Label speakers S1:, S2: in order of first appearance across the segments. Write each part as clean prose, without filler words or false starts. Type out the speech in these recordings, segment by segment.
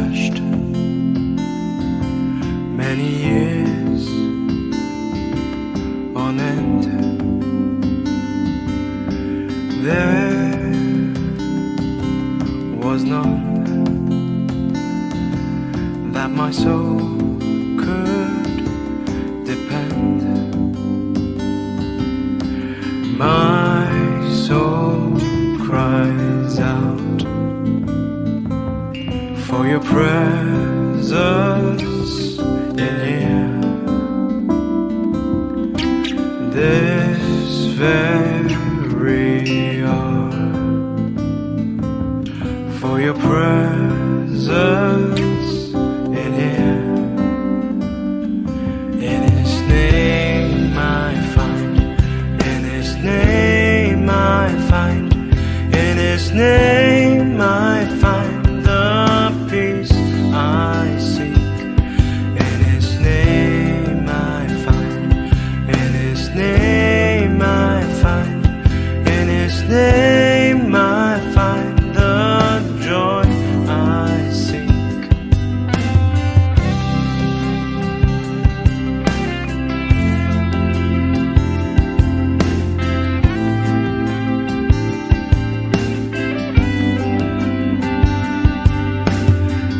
S1: searched many years on end. There was none that my soul could depend. My soul cries out for your presence in here. This very hour, for your presence in here. In His name I find, in His name I find, in His name I find the peace I seek. In His name I find, in His name I find, in His name I find the joy I seek.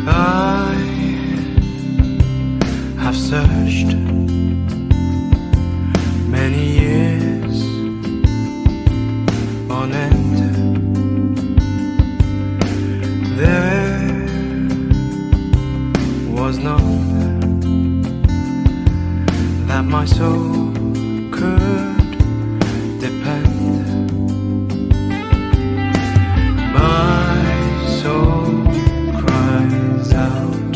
S1: I have searched many years on end. There was none that my soul could depend. My soul cries out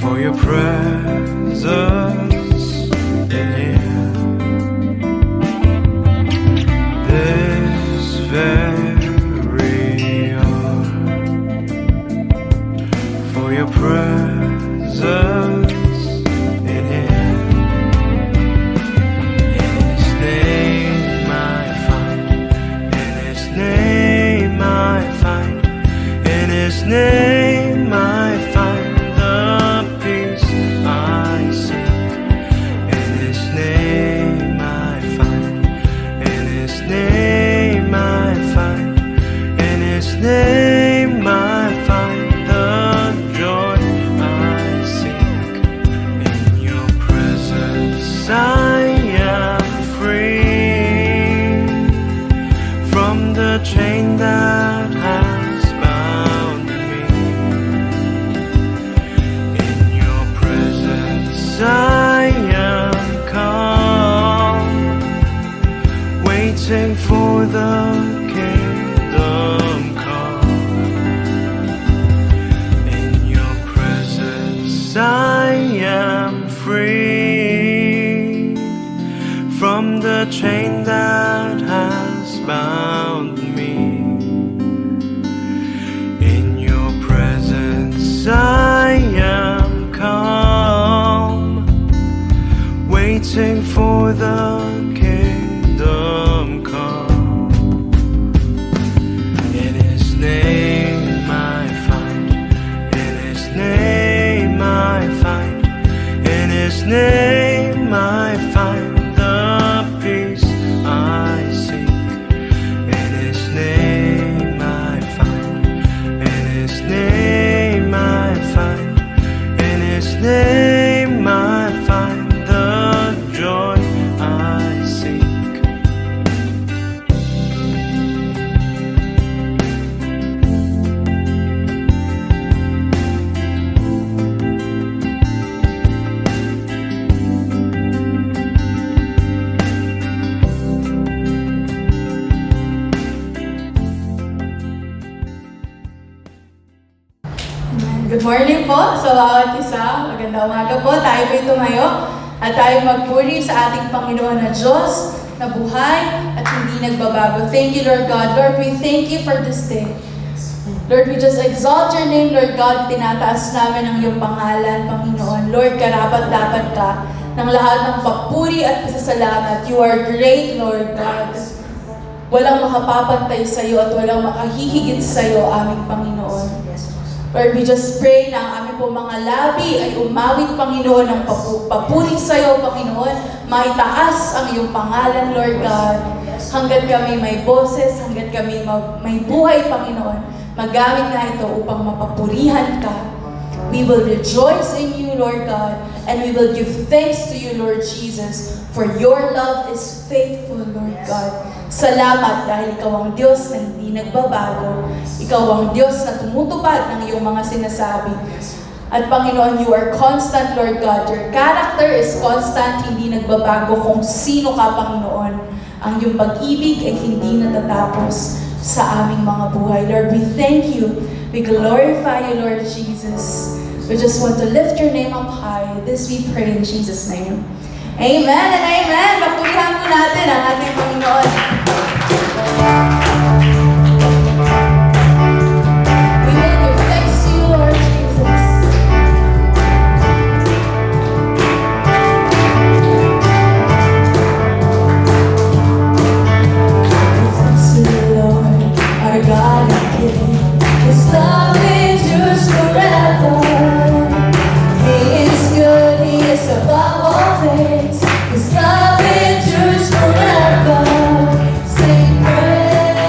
S1: for your presence in here. This very hour, for your presence in here. In His name I find, in His name I find, in His name I find the peace I seek. In His name I find, in His name I find, in His name I find the joy I seek. In your presence I am free from the chain that has bound me. In your presence I am calm, waiting for the kingdom come. In your presence I am free from the chain that has bound me. In your presence I am calm, waiting for the kingdom come. In His name I find, in His name I find, in His name I find the peace I seek. In His name I find, in His name I find, in His name I find the joy I seek.
S2: Good morning po sa bawat isa. Magandang umaga po. Tayo po'y tumayo at tayo magpuri sa ating Panginoon na Diyos na buhay at hindi nagbabago. Thank you, Lord God. Lord, we thank you for this day. Lord, we just exalt your name, Lord God. Tinataas namin ang iyong pangalan, Panginoon. Lord, karapat-dapat ka ng lahat ng papuri at pasasalamat. You are great, Lord God. Walang makapapantay sa iyo at walang makahihigit sa iyo, aming Panginoon. Lord, we just pray na ang aming po mga labi ay umawit, Panginoon, ng papuri sa iyo, Panginoon. Maitaas ang iyong pangalan, Lord God. Hanggat kami may boses, hanggat kami may buhay, Panginoon, magamit na ito upang mapapurihan ka. We will rejoice in you, Lord God, and we will give thanks to you, Lord Jesus, for your love is faithful, Lord God. Salamat dahil ikaw ang Diyos na hindi nagbabago. Ikaw ang Diyos na tumutupad ng iyong mga sinasabi. At Panginoon, you are constant, Lord God. Your character is constant, hindi nagbabago kung sino ka, Panginoon. Ang iyong pag-ibig ay hindi natatapos sa aming mga buhay. Lord, we thank you. We glorify you, Lord Jesus. We just want to lift your name up high. This we pray in Jesus' name. Amen and amen. Pagpurihan po natin ang ating Panginoon. We will give thanks to you, Lord Jesus. Give thanks to you, Lord, our God and King. His love endures forever. He is good, He is above all things. His love endures forever. Sing praise.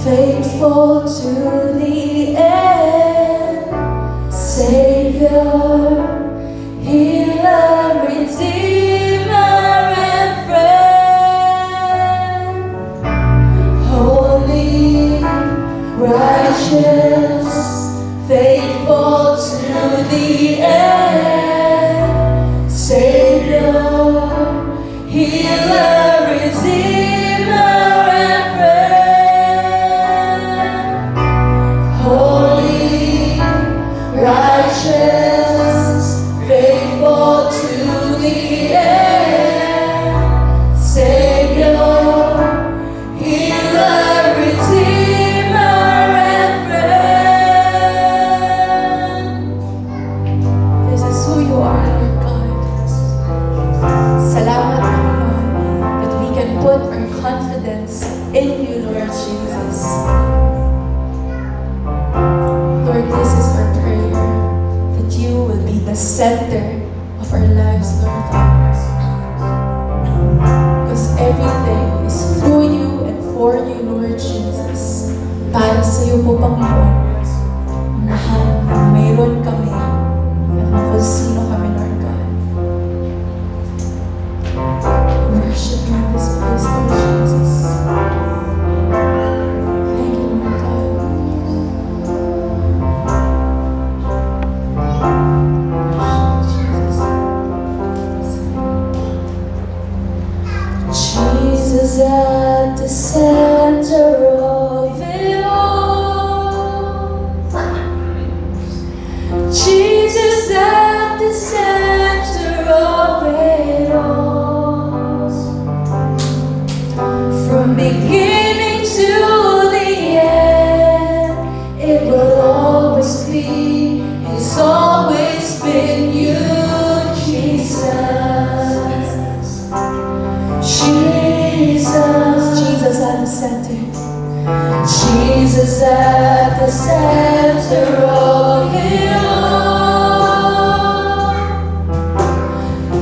S2: faithful to the end, Savior, Healer, Redeemer, and friend, holy, righteous, faithful to the end, Savior, Healer, Redeemer, and friend, holy, righteous, faithful to the end, Savior, Healer, Redeemer, and friend. This is who you are, Lord God. Salamat, Panginoon, that we can put our confidence in you, Lord Jesus. Lord, this is our prayer, that you will be the center of our lives, Lord God. Because everything is through you and for you, Lord Jesus. Para sa iyo po, Panginoon, ang lahat na mayroon kami at kung sino kami, Lord God. Worship you in this place, Lord Jesus. Thank you, Lord God. Jesus at the center of it all. Jesus at the center of it all. From beginning to the end, it will always be, it's always been you, Jesus. Jesus at the center. Jesus at the center of it all.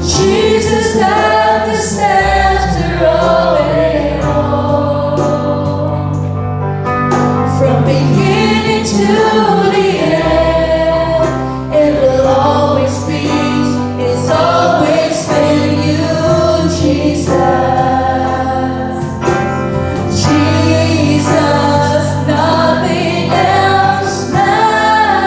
S2: Jesus at the center of it all. From beginning to the end, it will always be, it's always been you, Jesus. Jesus, nothing else matters.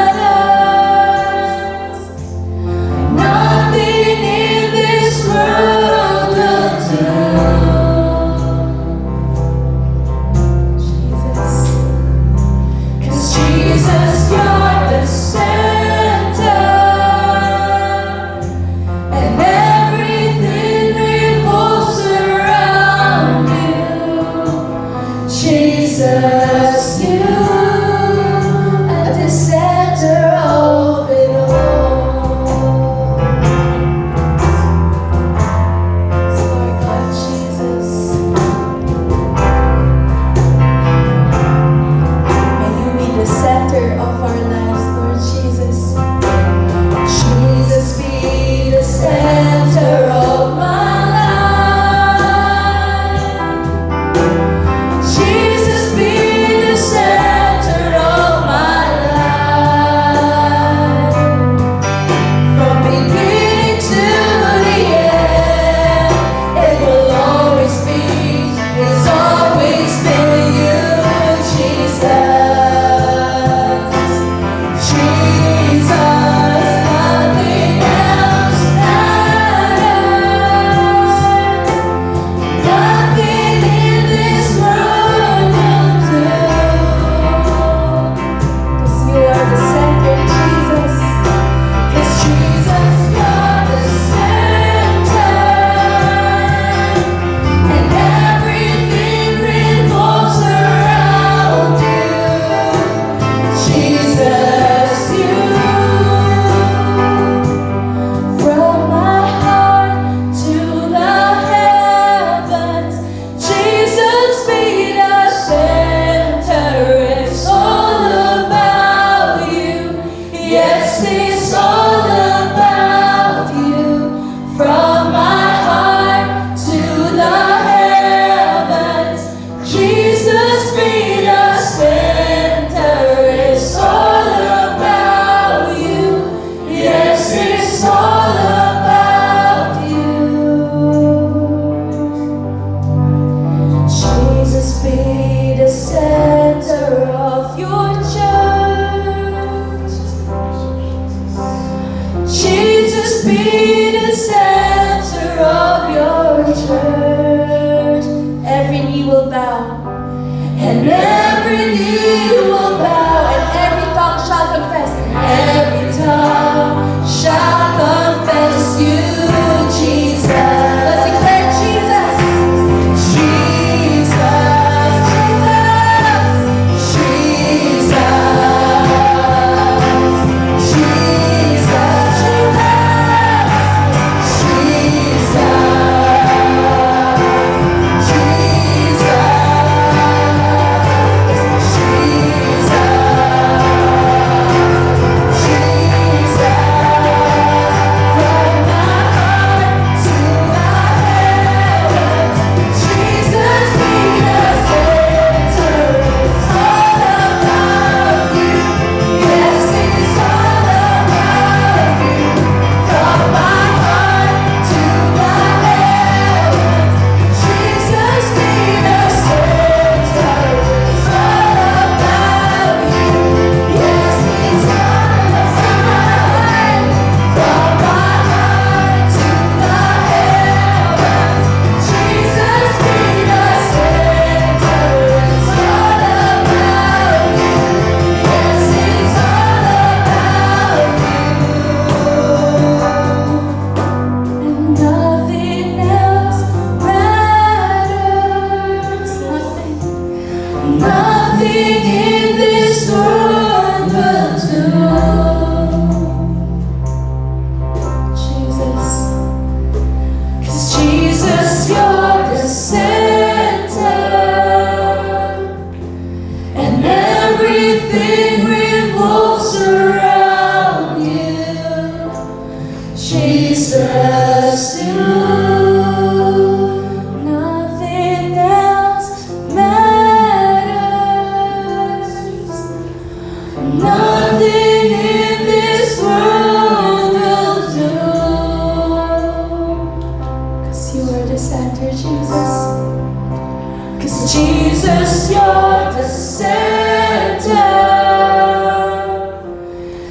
S2: Jesus, you're the center,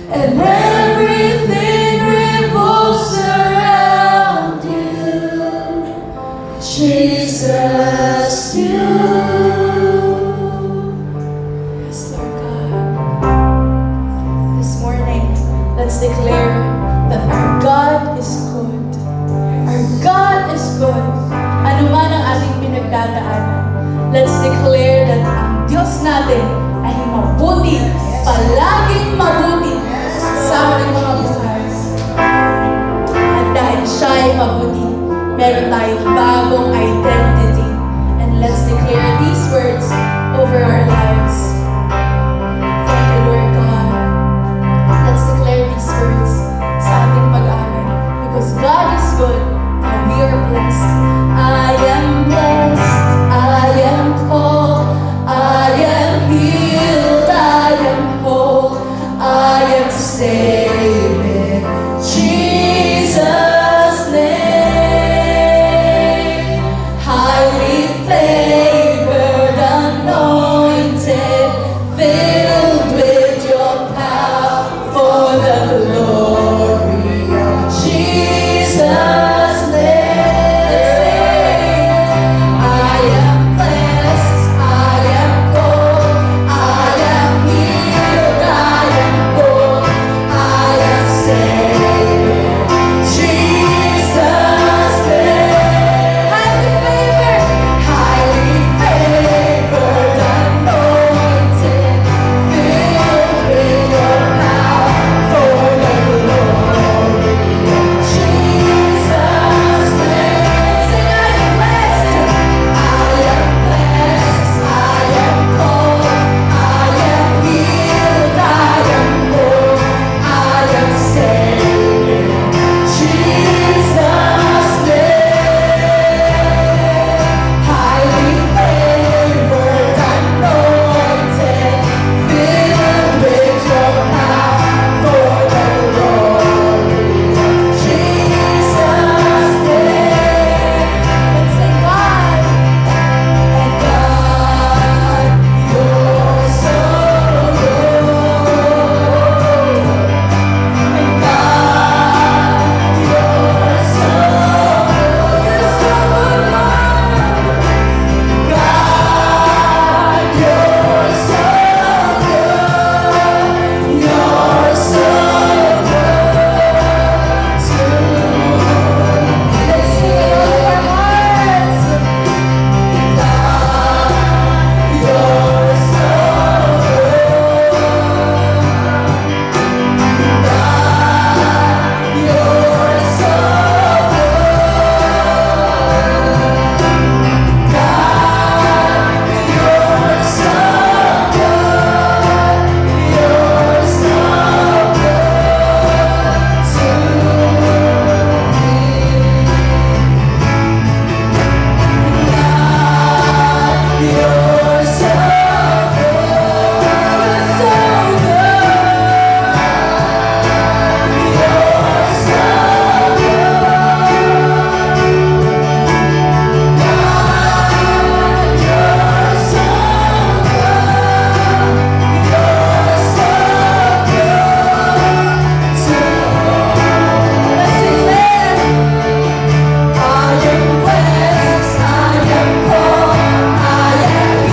S2: and everything revolves around you. Jesus, you. Yes, Lord God. This morning, let's declare that our God is good. Our God is good. Ano man ang ating pinagdadaanan, let's declare that ang Diyos natin ay mabuti, palaging mabuti sa ating mga buhay. At dahil siya ay mabuti, meron tayong bagong identity. And let's declare these words over our lives. Thank you, Lord God. Let's declare these words sa ating pag-aaral. Because God is good and we are blessed. I am blessed. I am called. I am healed. I am whole. I am saved in Jesus' name. Highly favored, anointed, filled with your power for the glory of Jesus' name. Let's sing. I am blessed, I am called, I am healed, I am whole, I am saved in Jesus' name. Highly favored, anointed, filled with your power for the glory of Jesus' name. Sing, I am blessed, I am blessed, I am called, I am healed, I am whole, I am saved in Jesus' name. Highly favored, anointed, filled with your power for the glory of Jesus' name. Let's sing, God. And God, you're so good. And God, you're so good. You're so good, Lord. God, you're so good. You're so good to me. Let's sing it with our hearts. God, you're so good. God, you're so good. God, you're so good. You're so good to me. God, you're so good. You're so good. You're so I am blessed, I am called, I am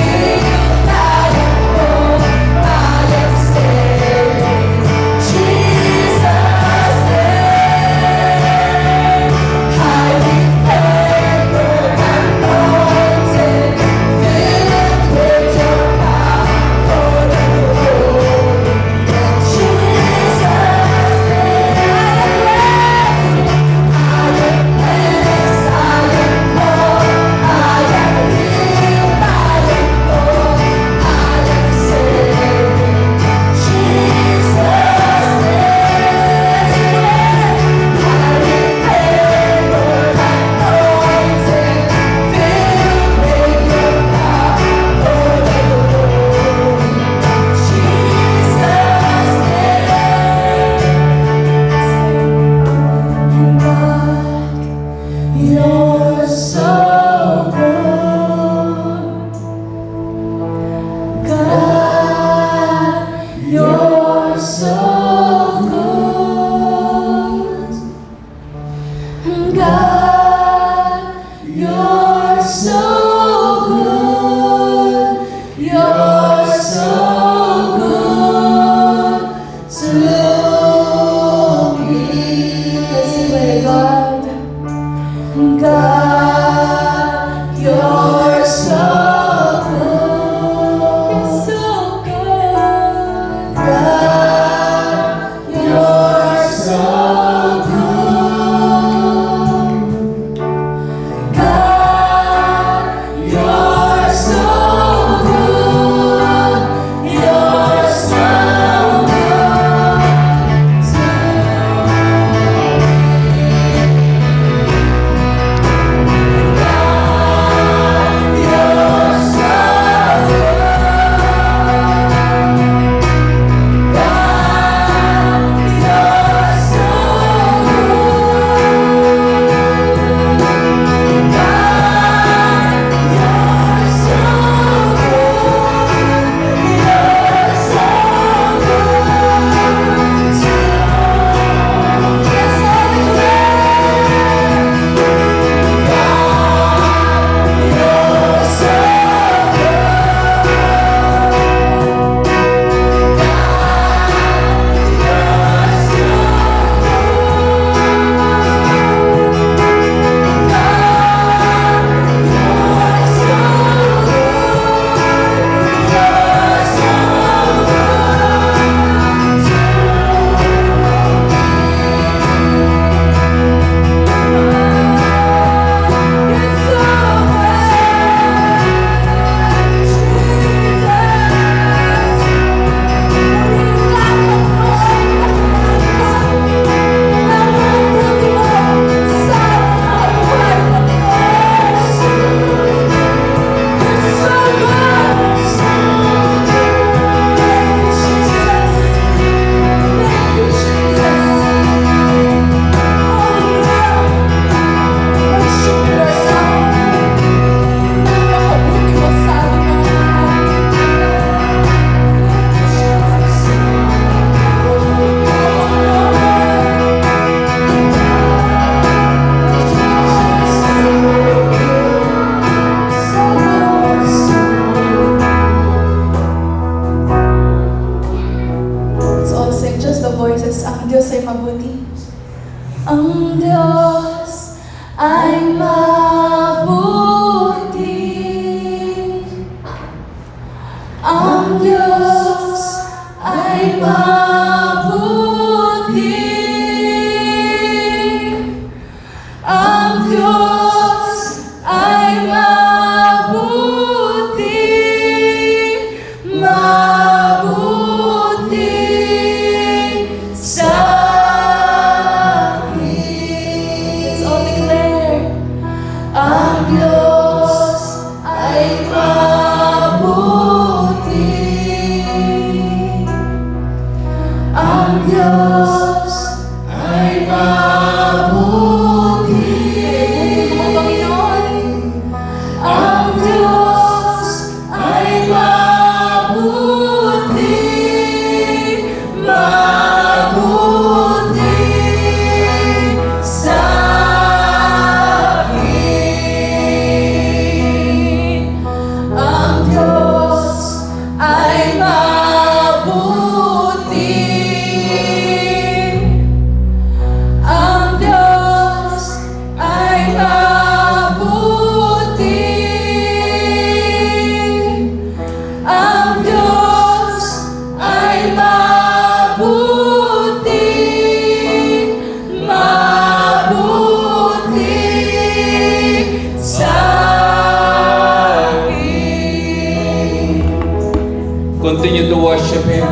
S3: worship Him.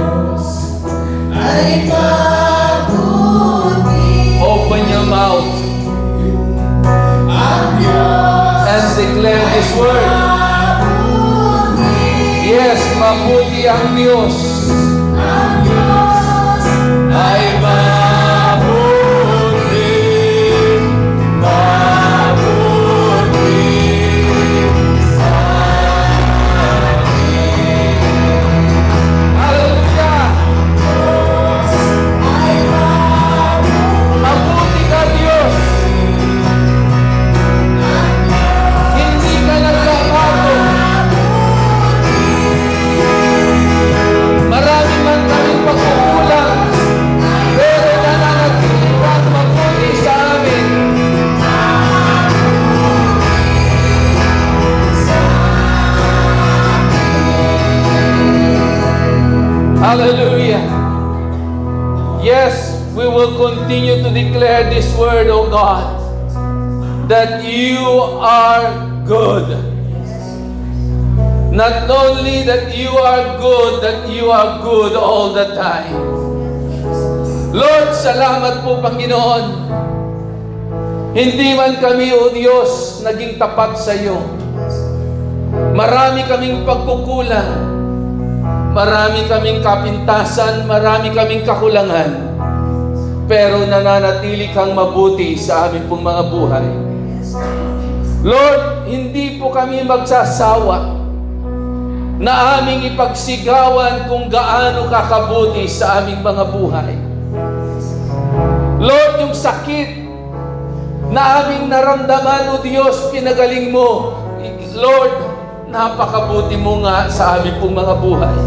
S4: Ay mabuti
S3: Open your mouth
S4: ang Diyos.
S3: and declare this word. Yes, mabuti ang Diyos.
S4: Ang Diyos
S3: Ay mabuti, mabuti sa akin. Hallelujah!
S4: ay
S3: Mabuti ka, Diyos. Hindi ka nagbabago. Marami man kaming pagkukulang, pero nananatili kang mabuti sa amin. Hallelujah. Yes, we will continue to declare this word, O God, that you are good. Not only that you are good all the time. Lord, salamat po, Panginoon. Hindi man kami, O Diyos, naging tapat sa iyo. Marami kaming pagkukulang. Marami kaming kapintasan, marami kaming kakulangan. Pero nananatili kang mabuti sa aming pong mga buhay. Lord, hindi po kami magsasawa na aming ipagsigawan kung gaano kakabuti sa aming mga buhay. Lord, yung sakit na aming naramdaman, O Diyos, pinagaling mo. Lord, napakabuti mo nga sa aming pong mga buhay.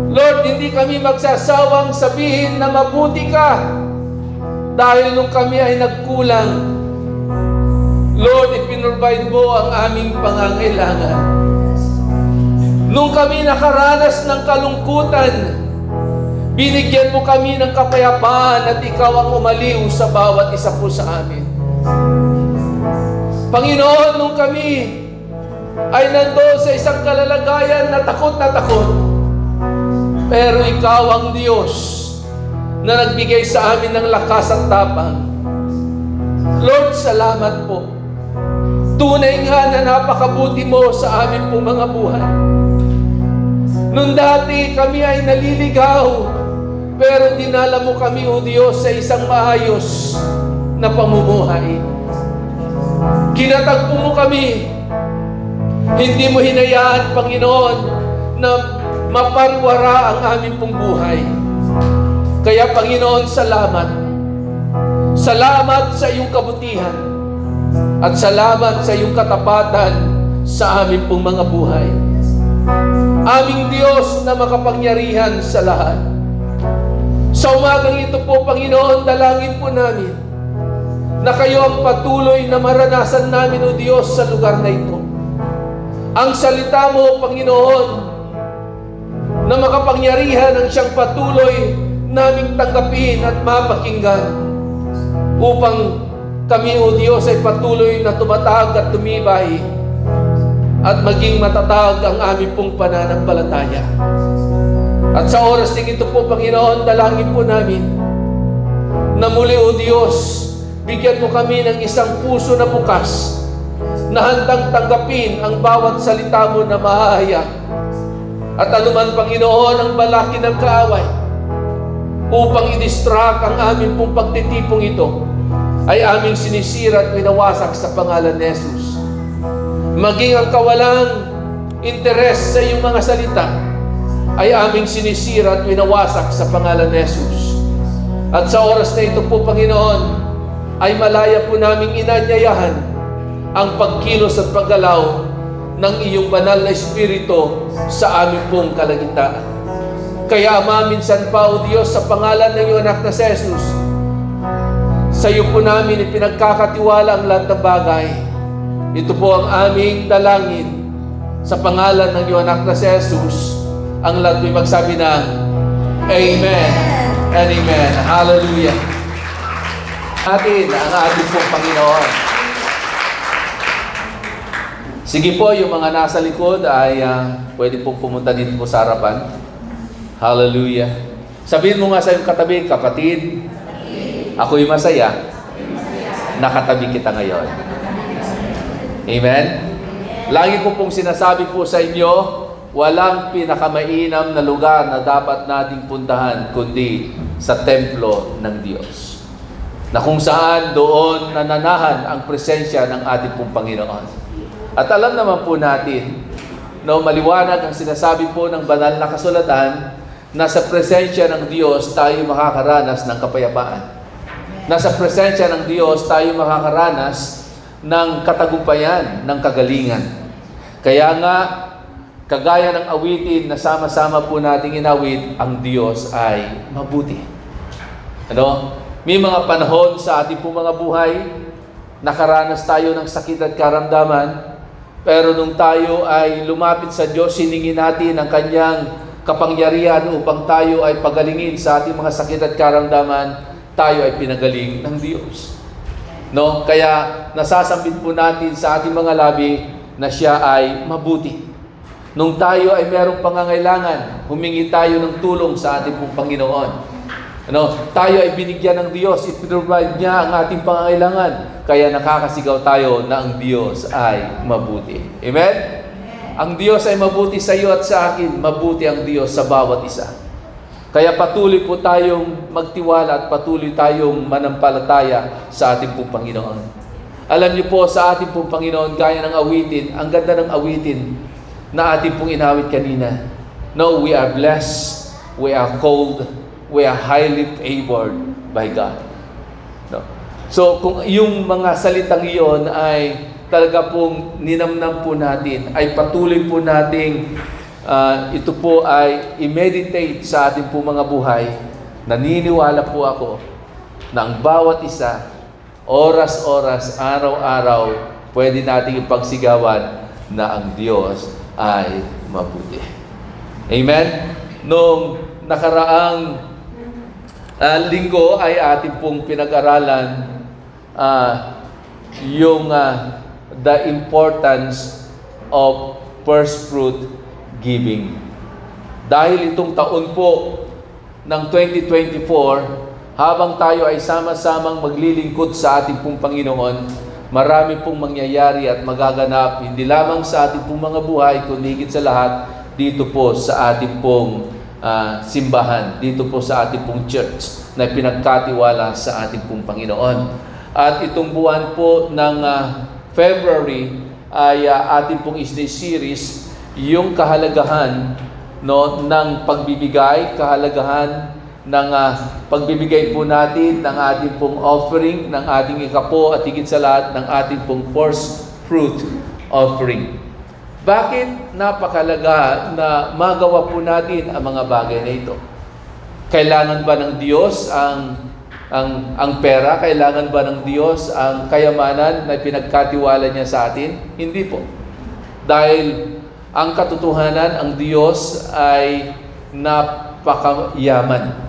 S3: Lord, hindi kami magsasawang sabihin na mabuti ka dahil nung kami ay nagkulang, Lord, ipinrovide mo ang aming pangangailangan. Nung kami nakaranas ng kalungkutan, binigyan mo kami ng kapayapaan at ikaw ang umaliw sa bawat isa po sa amin. Panginoon, nung kami ay nandoon sa isang kalalagayan na takot, pero ikaw ang Diyos na nagbigay sa amin ng lakas at tapang. Lord, salamat po. Tunay nga na napakabuti mo sa amin po mga buhay. Nung dati kami ay naliligaw, pero dinala mo kami, O Diyos, sa isang maayos na pamumuhay. Kinatagpo mo kami. Hindi mo hinayaan, Panginoon, na mapariwara ang aming pong buhay. Kaya, Panginoon, salamat. Salamat sa iyong kabutihan. At salamat sa iyong katapatan sa aming pong mga buhay. Aming Diyos na makapangyarihan sa lahat. Sa umagang ito po, Panginoon, dalangin po namin na kayo ang patuloy na maranasan namin, O Diyos, sa lugar na ito. Ang salita mo, Panginoon, na makapangyarihan ang siyang patuloy naming tanggapin at mapakinggan upang kami, O Diyos, ay patuloy na tumatag at tumibay at maging matatag ang aming pong pananampalataya. At sa oras ding ito po, Panginoon, dalangin po namin na muli, O Diyos, bigyan mo kami ng isang puso na bukas na handang tanggapin ang bawat salita mo na mahahayak. At anuman, Panginoon, ang balaki ng kaaway upang i-distract ang aming pong pagtitipong ito, ay aming sinisira at winawasak sa pangalan ni Jesus. Maging ang kawalang interes sa iyong mga salita, ay aming sinisira at winawasak sa pangalan ni Jesus. At sa oras na ito po, Panginoon, ay malaya po naming inanyayahan ang pagkilos at paggalaw ng iyong banal na Espiritu sa aming pong kalagitnaan. Kaya, Ama, minsan pa, O Diyos, sa pangalan ng iyong anak na si Jesus, sa iyo po namin ipinagkakatiwala ang lahat ng bagay. Ito po ang aming dalangin sa pangalan ng iyong anak na si Jesus. Ang lahat may magsabi ng Amen and Amen. Hallelujah. Atin ang ating pong Panginoon. Sige po, yung mga nasa likod ay pwede pong pumunta dito po sa harapan. Hallelujah. Sabihin mo nga sa iyong katabi, kapatid, ako'y masaya, nakatabi kita ngayon. Amen? Lagi ko pong sinasabi po sa inyo, walang pinakamainam na lugar na dapat nating puntahan kundi sa templo ng Diyos. Na kung saan doon nananahan ang presensya ng ating pong Panginoon. At alam naman po natin, no, maliwanag ang sinasabi po ng banal na kasulatan na sa presensya ng Diyos tayo makakaranas ng kapayapaan. Na sa presensya ng Diyos tayo makakaranas ng katagumpayan, ng kagalingan. Kaya nga, kagaya ng awitin na sama-sama po nating inawit, ang Diyos ay mabuti. Ano? May mga panahon sa ating po mga buhay, nakaranas tayo ng sakit at karamdaman, pero nung tayo ay lumapit sa Diyos, siningin natin ang Kanyang kapangyarihan upang tayo ay pagalingin sa ating mga sakit at karamdaman, tayo ay pinagaling ng Diyos. No? Kaya nasasambit po natin sa ating mga labi na Siya ay mabuti. Nung tayo ay merong pangangailangan, humingi tayo ng tulong sa ating pong Panginoon. Tayo ay binigyan ng Diyos, ipinrovide niya ang ating pangangailangan. Kaya nakakasigaw tayo na ang Diyos ay mabuti. Amen? Ang Diyos ay mabuti sa iyo at sa akin. Mabuti ang Diyos sa bawat isa. Kaya patuloy po tayong magtiwala at patuloy tayong manampalataya sa ating pong Panginoon. Alam niyo po, sa ating pong Panginoon, gaya ng awitin, ang ganda ng awitin na ating pong inawit kanina. No, we are blessed, we are called, we are highly favored by God. No? So, kung yung mga salitang iyon ay talaga pong ninamnam po natin, ay patuloy po nating ito po ay i-meditate sa ating po mga buhay, naniniwala po ako na ang bawat isa, oras-oras, araw-araw, pwede nating ipagsigawan na ang Diyos ay mabuti. Amen? Nung nakaraang linggo ay ating pong pinag-aralan yung the importance of first fruit giving. Dahil itong taon po ng 2024, habang tayo ay sama-samang maglilingkod sa ating pong Panginoon, marami pong mangyayari at magaganap, hindi lamang sa ating pong mga buhay, kundi higit sa lahat, dito po sa ating pong simbahan, dito po sa ating pong church na pinagkatiwala sa ating pong Panginoon. At itong buwan po ng February ay ating pong series, yung kahalagahan ng pagbibigay, kahalagahan ng pagbibigay po natin ng ating pong offering, ng ating ikapo at higit sa lahat ng ating pong first fruit offering. Bakit napakalaga na magawa po natin ang mga bagay na ito? Kailangan ba ng Diyos ang pera? Kailangan ba ng Diyos ang kayamanan na pinagkatiwala niya sa atin? Hindi po. Dahil ang katotohanan, ang Diyos ay napakayaman.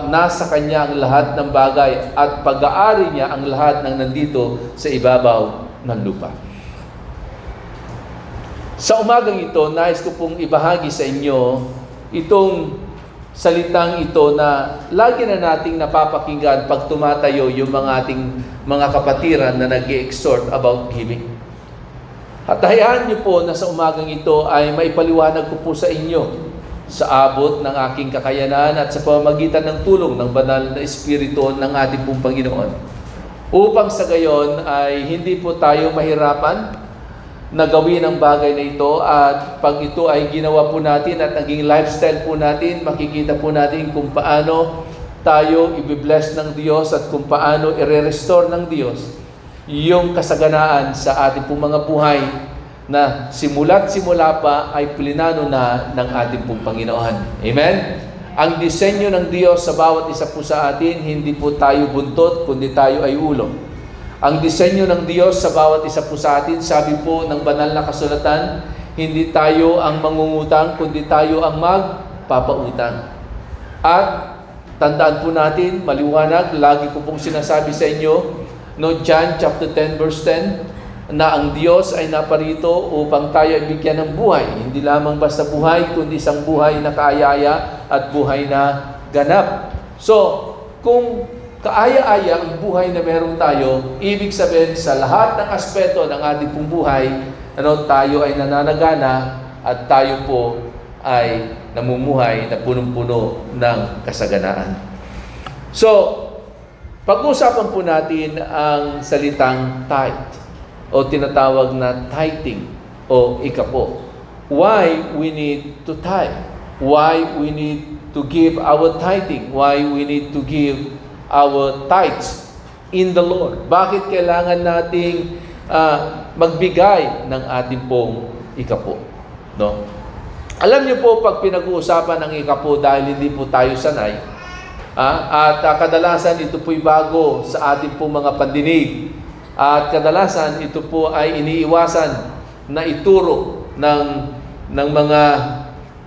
S3: Nasa Kanya ang lahat ng bagay at pag-aari niya ang lahat ng nandito sa ibabaw ng lupa. Sa umagang ito, nais ko pong ibahagi sa inyo itong salitang ito na lagi na nating napapakinggan pag tumatayo yung mga ating mga kapatiran na nag-i-exhort about giving. At hayaan niyo po na sa umagang ito ay maipaliwanag ko po sa inyo sa abot ng aking kakayanan at sa pamamagitan ng tulong ng banal na Espiritu ng ating pong Panginoon. Upang sa gayon ay hindi po tayo mahirapan na gawin ang bagay na ito at pag ito ay ginawa po natin at naging lifestyle po natin, makikita po natin kung paano tayo i-bless ng Diyos at kung paano i-restore ng Diyos yung kasaganaan sa ating pong mga buhay na simula't simula pa ay plinano na ng ating pong Panginoon. Amen? Ang disenyo ng Diyos sa bawat isa po sa atin, hindi po tayo buntot, kundi tayo ay ulo. Ang disenyo ng Diyos sa bawat isa po sa atin, sabi po ng banal na kasulatan, hindi tayo ang mangungutang, kundi tayo ang magpapautang. At tandaan po natin, maliwanag, lagi ko pong sinasabi sa inyo, no, John chapter 10 verse 10, na ang Diyos ay naparito upang tayo ay bigyan ng buhay. Hindi lamang basta buhay, kundi isang buhay na kaaya-aya at buhay na ganap. So, kung kaaya-aya ang buhay na meron tayo, ibig sabihin sa lahat ng aspeto ng ating pong buhay, tayo ay nananagana at tayo po ay namumuhay na punong-puno ng kasaganaan. So, pag-usapan po natin ang salitang tithe o tinatawag na tithing o ikapo. Why we need to tithe? Why we need to give our tithing? Why we need to give our tithes in the Lord? Bakit kailangan nating magbigay ng ating pong ikapo? No? Alam niyo po, pag pinag-uusapan ng ikapo dahil hindi po tayo sanay, at kadalasan ito po'y bago sa ating pong mga pandinig, at kadalasan ito po ay iniiwasan na ituro ng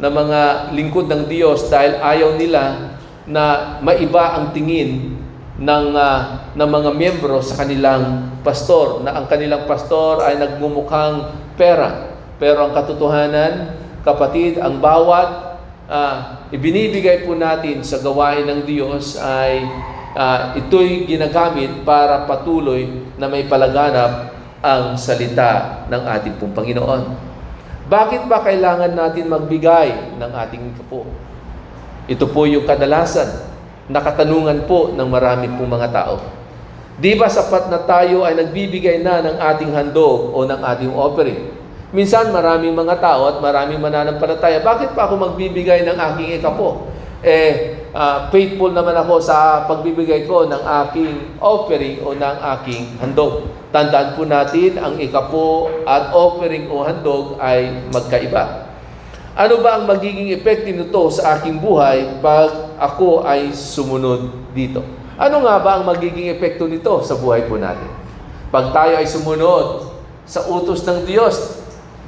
S3: mga lingkod ng Diyos dahil ayaw nila na maiba ang tingin ng mga miyembro sa kanilang pastor, na ang kanilang pastor ay nagmumukhang pera. Pero ang katotohanan, kapatid, ang bawat ibinibigay po natin sa gawain ng Diyos ay ito'y ginagamit para patuloy na may palaganap ang salita ng ating pong Panginoon. Bakit ba kailangan natin magbigay ng ating ikapo? Ito po yung kadalasan na katanungan po ng marami pong mga tao. Di ba sapat na tayo ay nagbibigay na ng ating handog o ng ating offering? Minsan maraming mga tao at maraming mananampalataya, bakit pa ako magbibigay ng aking ikapo? Faithful naman ako sa pagbibigay ko ng aking offering o ng aking handog. Tandaan po natin, ang ikapo at offering o handog ay magkaiba. Ano ba ang magiging epekto nito sa aking buhay pag ako ay sumunod dito? Ano nga ba ang magiging epekto nito sa buhay po natin? Pag tayo ay sumunod sa utos ng Diyos,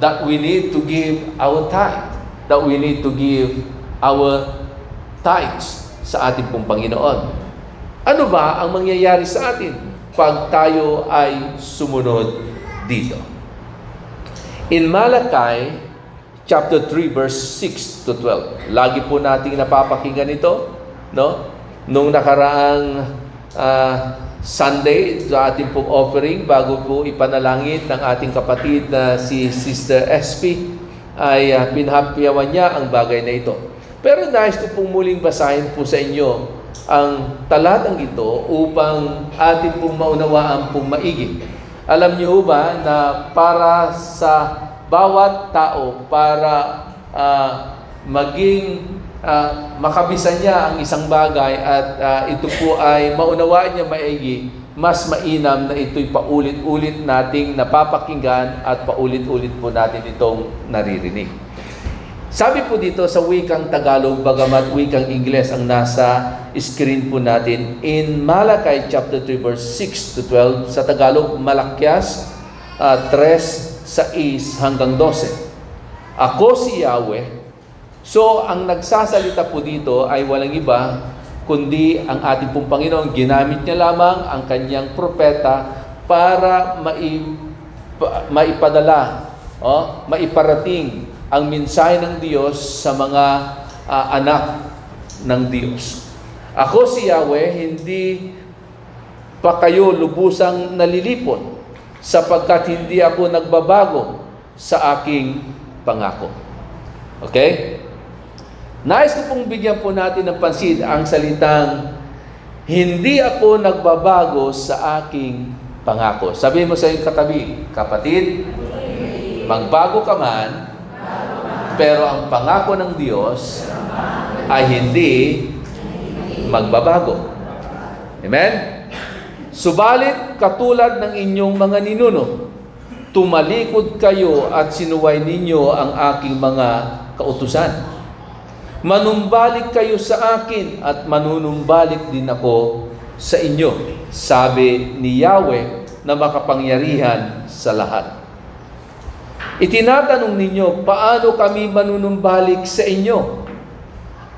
S3: that we need to give our tithe, that we need to give our tithes sa ating pong Panginoon. Ano ba ang mangyayari sa atin pag tayo ay sumunod dito? In Malachi chapter 3 verse 6 to 12. Lagi po nating napapakinggan ito, no? Nung nakaraang Sunday sa ating pong offering, bago po ipanalangin ng ating kapatid na si Sister SP, ay pinahapyawan niya ang bagay na ito. Pero nais ko pong muling basahin po sa inyo ang talatang ito upang atin pong maunawaan pong maigi. Alam niyo ba na para sa bawat tao, para maging makabisan niya ang isang bagay at ito po ay maunawaan niya maigi, mas mainam na ito'y paulit-ulit nating napapakinggan at paulit-ulit po natin itong naririnig. Sabi po dito sa wikang Tagalog, bagamat wikang Ingles ang nasa screen po natin, in Malachi chapter 3 verse 6 to 12, sa Tagalog, Malakyas 3:6 hanggang 12. Ako si Yahweh. So, ang nagsasalita po dito ay walang iba, kundi ang ating pong Panginoon. Ginamit niya lamang ang kanyang propeta para maipadala, maiparating ang mensahe ng Diyos sa mga anak ng Diyos. Ako si Yahweh, hindi pa kayo lubusang nalilipon, sapagkat hindi ako nagbabago sa aking pangako. Okay? Nais ko pong bigyan po natin ng pansin ang salitang, hindi ako nagbabago sa aking pangako. Sabihin mo sa iyong katabi, kapatid, magbago ka man, pero ang pangako ng Diyos ay hindi magbabago. Amen? Subalit, katulad ng inyong mga ninuno, tumalikod kayo at sinuway ninyo ang aking mga kautusan. Manumbalik kayo sa akin at manunumbalik din ako sa inyo, sabi ni Yahweh na makapangyarihan sa lahat. Itinatanong ninyo, paano kami manunumbalik sa inyo?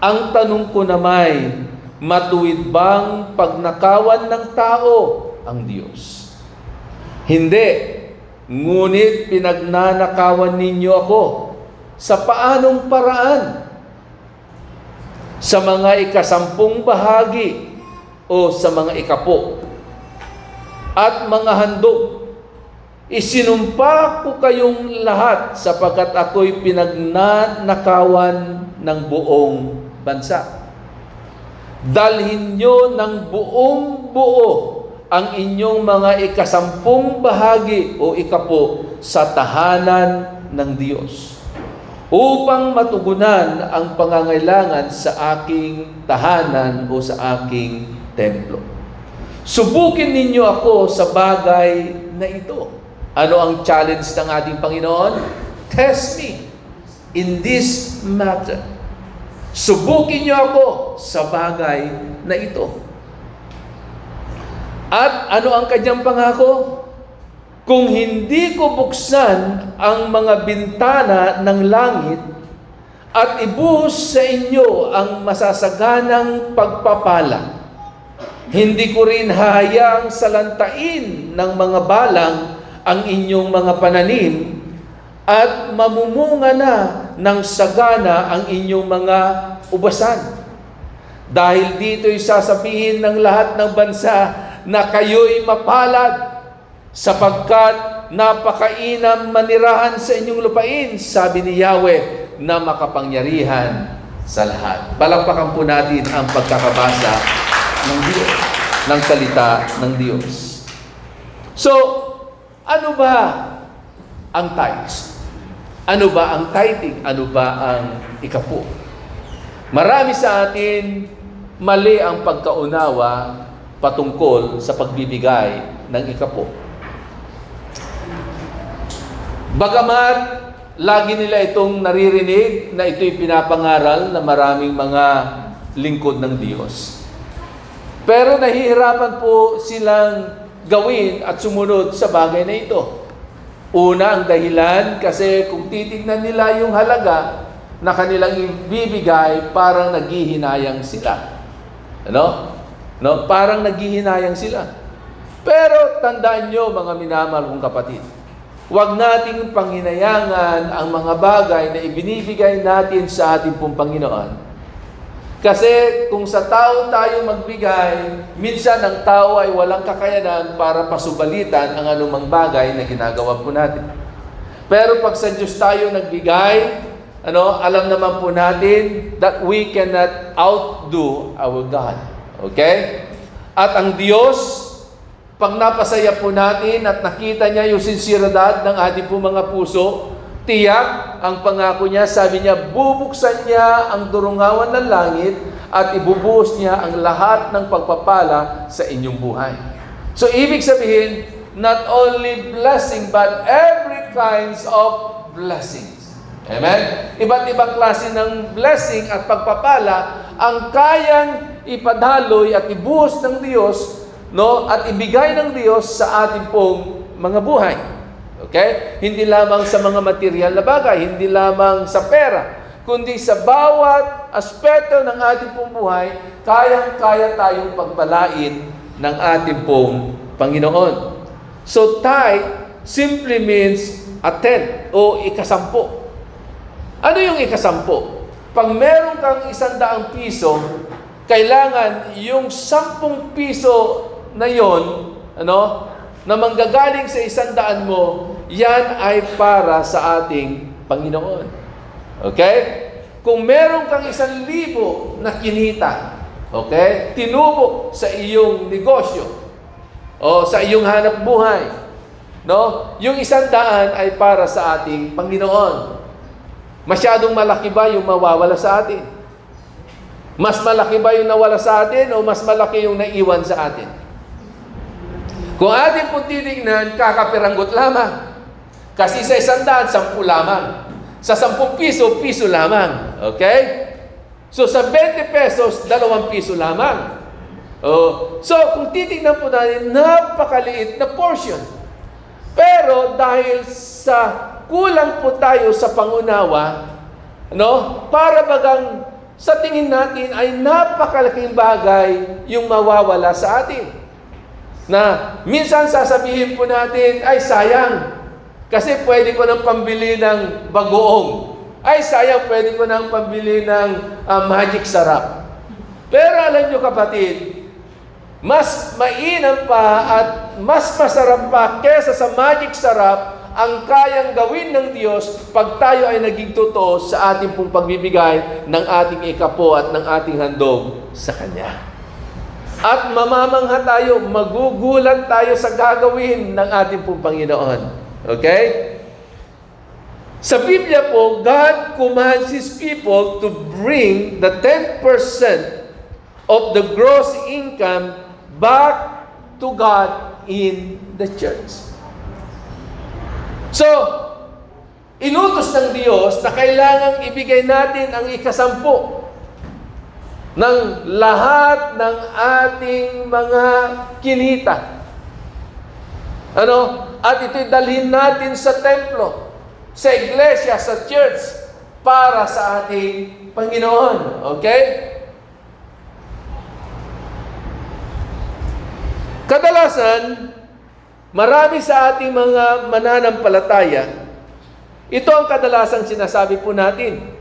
S3: Ang tanong ko naman, matuwid bang pagnakawan ng tao ang Diyos? Hindi. ngunit pinagnanakawan ninyo ako. Sa paanong paraan? Sa mga ikasampung bahagi o sa mga ikapo at mga handog. Isinumpa ko kayong lahat sapagkat ako'y pinagnanakawan ng buong bansa. Dalhin nyo ng buong buo ang inyong mga ikasampung bahagi o ikapo sa tahanan ng Diyos upang matugunan ang pangangailangan sa aking tahanan o sa aking templo. Subukin ninyo ako sa bagay na ito. Ano ang challenge ng ating Panginoon? Test me in this matter. Subukin niyo ako sa bagay na ito. At ano ang kanyang pangako? Kung hindi ko buksan ang mga bintana ng langit at ibuhos sa inyo ang masasaganang pagpapala, hindi ko rin hahayaang salantain ng mga balang ang inyong mga pananim at mamumunga na ng sagana ang inyong mga ubasan. Dahil dito'y sasabihin ng lahat ng bansa na kayo'y mapalad sapagkat napakainam manirahan sa inyong lupain, sabi ni Yahweh na makapangyarihan sa lahat. Palakpakan po natin ang pagkakabasa ng Diyos, ng salita ng Diyos. So, ano ba ang tithes? Ano ba ang tithing? Ano ba ang ikapo? Marami sa atin mali ang pagkaunawa patungkol sa pagbibigay ng ikapo. Bagamat lagi nila itong naririnig na ito'y pinapangaral na maraming mga lingkod ng Diyos. Pero nahihirapan po silang gawin at sumunod sa bagay na ito. Una, ang dahilan kasi kung titignan nila yung halaga na kanilang ibibigay, parang naghihinayang sila. Ano? No? Parang naghihinayang sila. Pero tandaan nyo, mga minamahal kong kapatid, huwag nating panghinayangan ang mga bagay na ibinibigay natin sa ating pong Panginoon. Kasi kung sa tao tayo magbigay, minsan ang tao ay walang kakayanan para pasubalitan ang anumang bagay na ginagawa po natin. Pero pag sa Diyos tayo nagbigay, alam naman po natin that we cannot outdo our God. Okay? At ang Diyos, pag napasaya po natin at nakita niya yung sinseridad ng ating po mga puso, tiyak ang pangako niya, sabi niya, bubuksan niya ang durungawan ng langit at ibubuhos niya ang lahat ng pagpapala sa inyong buhay. So, ibig sabihin, not only blessing, but every kinds of blessings. Amen? Iba't ibang klase ng blessing at pagpapala ang kayang ipadaloy at ibuhos ng Diyos, at ibigay ng Diyos sa ating pong mga buhay. Okay? Hindi lamang sa mga material na bagay, hindi lamang sa pera, kundi sa bawat aspeto ng ating pong buhay, kayang-kaya tayong pagpalain ng ating pong Panginoon. So, tithe simply means a tenth o ikasampu. Ano yung ikasampu? Pag meron kang 100 piso, kailangan yung 10 piso na yon, na manggagaling sa 100 mo, yan ay para sa ating Panginoon. Okay? Kung meron kang 1,000 na kinita, okay, tinubok sa iyong negosyo o sa iyong hanap buhay, yung 100 ay para sa ating Panginoon. Masyadong malaki ba yung mawawala sa atin? Mas malaki ba yung nawala sa atin o mas malaki yung naiwan sa atin? Kung ating po titignan, kakapiranggot lamang. Kasi sa 100, 10 lamang. Sa 10 piso, piso lamang. Okay? So sa 20 pesos, 2 piso lamang. So kung titignan po natin, napakaliit na portion. Pero dahil sa kulang po tayo sa pangunawa, para bagang sa tingin natin ay napakalaking bagay yung mawawala sa atin. Na minsan sasabihin po natin, ay sayang, Kasi pwede ko nang pambili ng bagoong. Ay, sayang, pwede ko nang pambili ng magic sarap. Pero alam nyo kapatid, mas mainam pa at mas masarap pa kesa sa magic sarap ang kayang gawin ng Diyos pag tayo ay naging totoo sa ating pong pagbibigay ng ating ikapo at ng ating handog sa Kanya. At mamamangha tayo, magugulat tayo sa gagawin ng ating pong Panginoon. Okay? Sa Biblia po, God commands His people to bring the 10% of the gross income back to God in the church. So, inutos ng Diyos na kailangang ibigay natin ang ikasampu ng lahat ng ating mga kinita. At ito'y dalhin natin sa templo, sa iglesia, sa church, para sa ating Panginoon. Okay? Kadalasan, marami sa ating mga mananampalataya, ito ang kadalasang sinasabi po natin.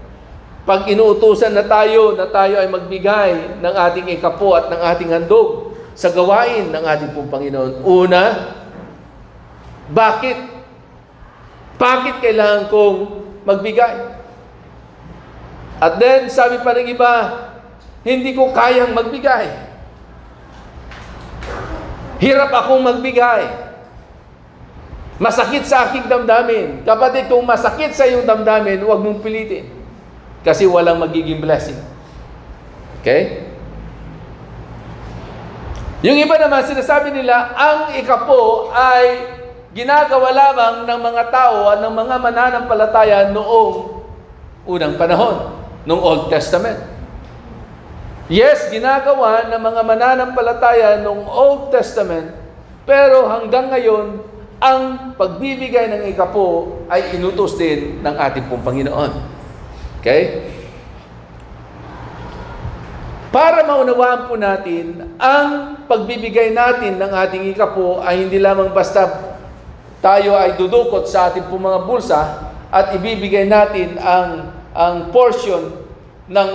S3: Pag inuutusan na tayo ay magbigay ng ating ikapo at ng ating handog sa gawain ng ating pong Panginoon. Una, bakit? Bakit kailangan kong magbigay? At then, sabi pa ng iba, hindi ko kayang magbigay. Hirap akong magbigay. Masakit sa aking damdamin. Kapatid, kung masakit sa iyong damdamin, huwag mong pilitin. Kasi walang magiging blessing. Okay? Yung iba naman, sinasabi nila, ang ikapo ay ginagawa lamang ng mga tao at ng mga mananampalataya noong unang panahon, noong Old Testament. Yes, ginagawa ng mga mananampalataya noong Old Testament, pero hanggang ngayon, ang pagbibigay ng ikapo ay inutos din ng ating pong Panginoon. Okay? Para maunawaan po natin, ang pagbibigay natin ng ating ikapo ay hindi lamang basta tayo ay dudukot sa ating pong mga bulsa at ibibigay natin ang portion ng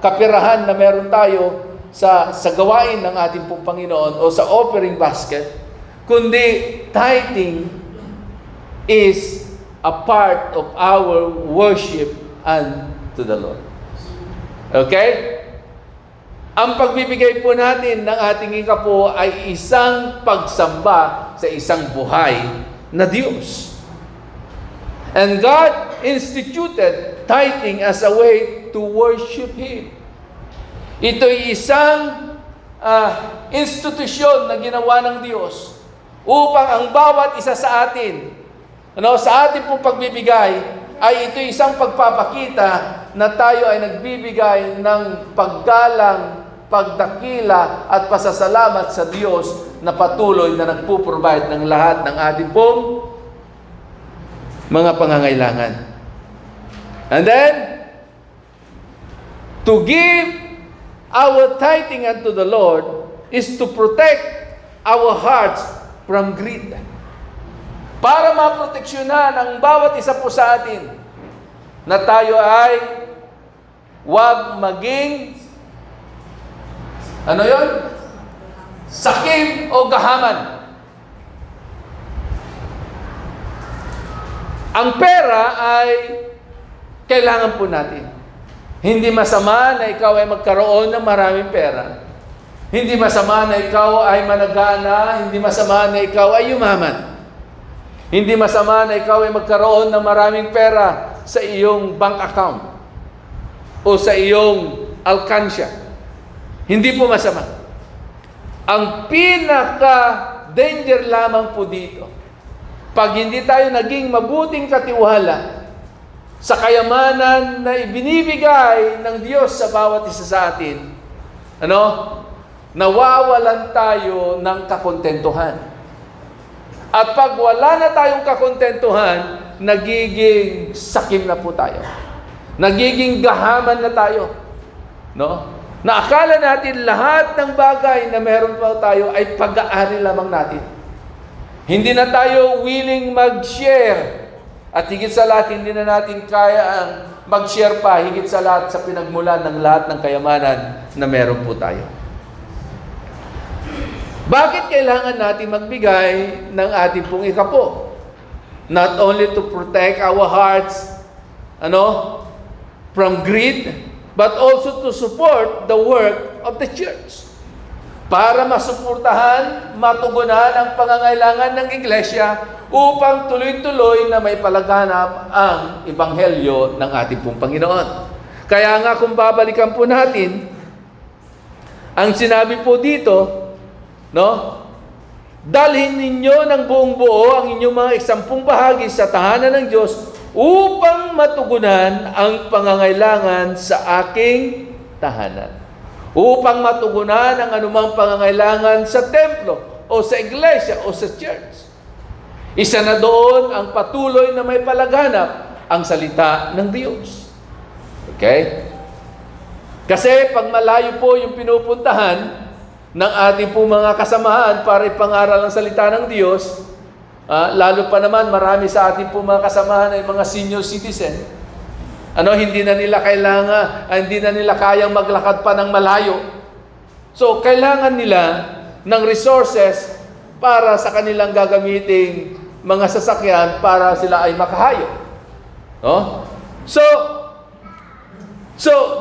S3: kapirahan na meron tayo sa gawain ng ating pong Panginoon o sa offering basket, kundi tithing is a part of our worship unto the Lord. Okay? Ang pagbibigay po natin ng ating ikapo ay isang pagsamba sa isang buhay na Diyos. And God instituted tithing as a way to worship Him. Ito'y isang institusyon na ginawa ng Diyos upang ang bawat isa sa atin, sa ating pong pagbibigay, ay ito'y isang pagpapakita na tayo ay nagbibigay ng paggalang, pagdakila at pasasalamat sa Diyos na patuloy na nagpo-provide ng lahat ng ating pong mga pangangailangan. And then, to give our tithing unto the Lord is to protect our hearts from greed. Para maproteksyonan ang bawat isa po sa atin na tayo ay huwag maging sakim o gahaman. Ang pera ay kailangan po natin. Hindi masama na ikaw ay magkaroon ng maraming pera. Hindi masama na ikaw ay managana. Hindi masama na ikaw ay yumaman. Hindi masama na ikaw ay magkaroon ng maraming pera sa iyong bank account o sa iyong alkansya. Hindi po masama. Ang pinaka-danger lamang po dito, pag hindi tayo naging mabuting katiwala sa kayamanan na ibinibigay ng Diyos sa bawat isa sa atin, nawawalan tayo ng kakontentuhan. At pag wala na tayong kakontentuhan, nagiging sakim na po tayo. Nagiging gahaman na tayo. Na akala natin lahat ng bagay na meron pa tayo ay pag-aari lamang natin. Hindi na tayo willing mag-share. At higit sa lahat, hindi na natin kaya ang mag-share pa, higit sa lahat sa pinagmulan ng lahat ng kayamanan na meron po tayo. Bakit kailangan natin magbigay ng ating pong ikapo? Not only to protect our hearts, from greed, but also to support the work of the church. Para masuportahan, matugunan ang pangangailangan ng iglesia upang tuloy-tuloy na may palaganap ang ebanghelyo ng ating pong Panginoon. Kaya nga kung babalikan po natin, ang sinabi po dito, dalhin ninyo ng buong buo ang inyong mga 10 bahagi sa tahanan ng Diyos upang matugunan ang pangangailangan sa aking tahanan. Upang matugunan ang anumang pangangailangan sa templo o sa iglesia o sa church. Isa na doon ang patuloy na may palaganap ang salita ng Diyos. Okay? Kasi pag malayo po yung pinupuntahan ng ating po mga kasamahan para ipangaral ang salita ng Diyos, lalo pa naman marami sa ating po mga kasamahan ay mga senior citizen. Hindi na nila kayang maglakad pa ng malayo. So, kailangan nila ng resources para sa kanilang gagamiting mga sasakyan para sila ay makahayo. So,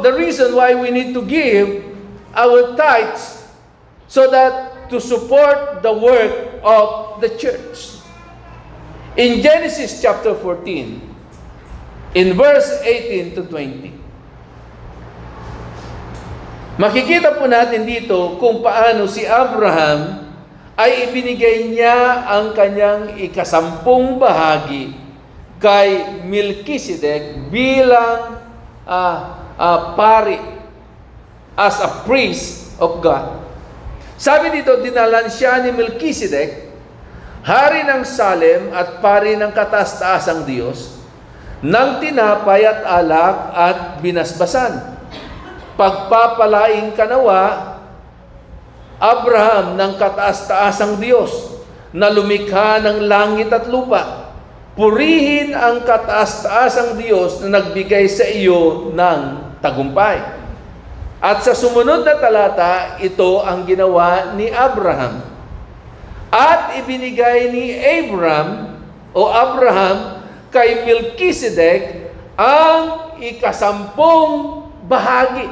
S3: the reason why we need to give our tithes so that to support the work of the church. In Genesis chapter 14, in verse 18 to 20. Makikita po natin dito kung paano si Abraham ay ibinigay niya ang kanyang 10 bahagi kay Melchizedek bilang pari, as a priest of God. Sabi dito, dinalan siya ni Melchizedek, hari ng Salem at pari ng kataas-taasang Diyos, ng tinapay at alak at binasbasan. Pagpapalaing kanawa, Abraham ng kataas-taasang Diyos, na lumikha ng langit at lupa. Purihin ang kataas-taasang Diyos na nagbigay sa iyo ng tagumpay. At sa sumunod na talata, ito ang ginawa ni Abraham. At ibinigay ni Abraham kay Melchizedek ang 10 bahagi.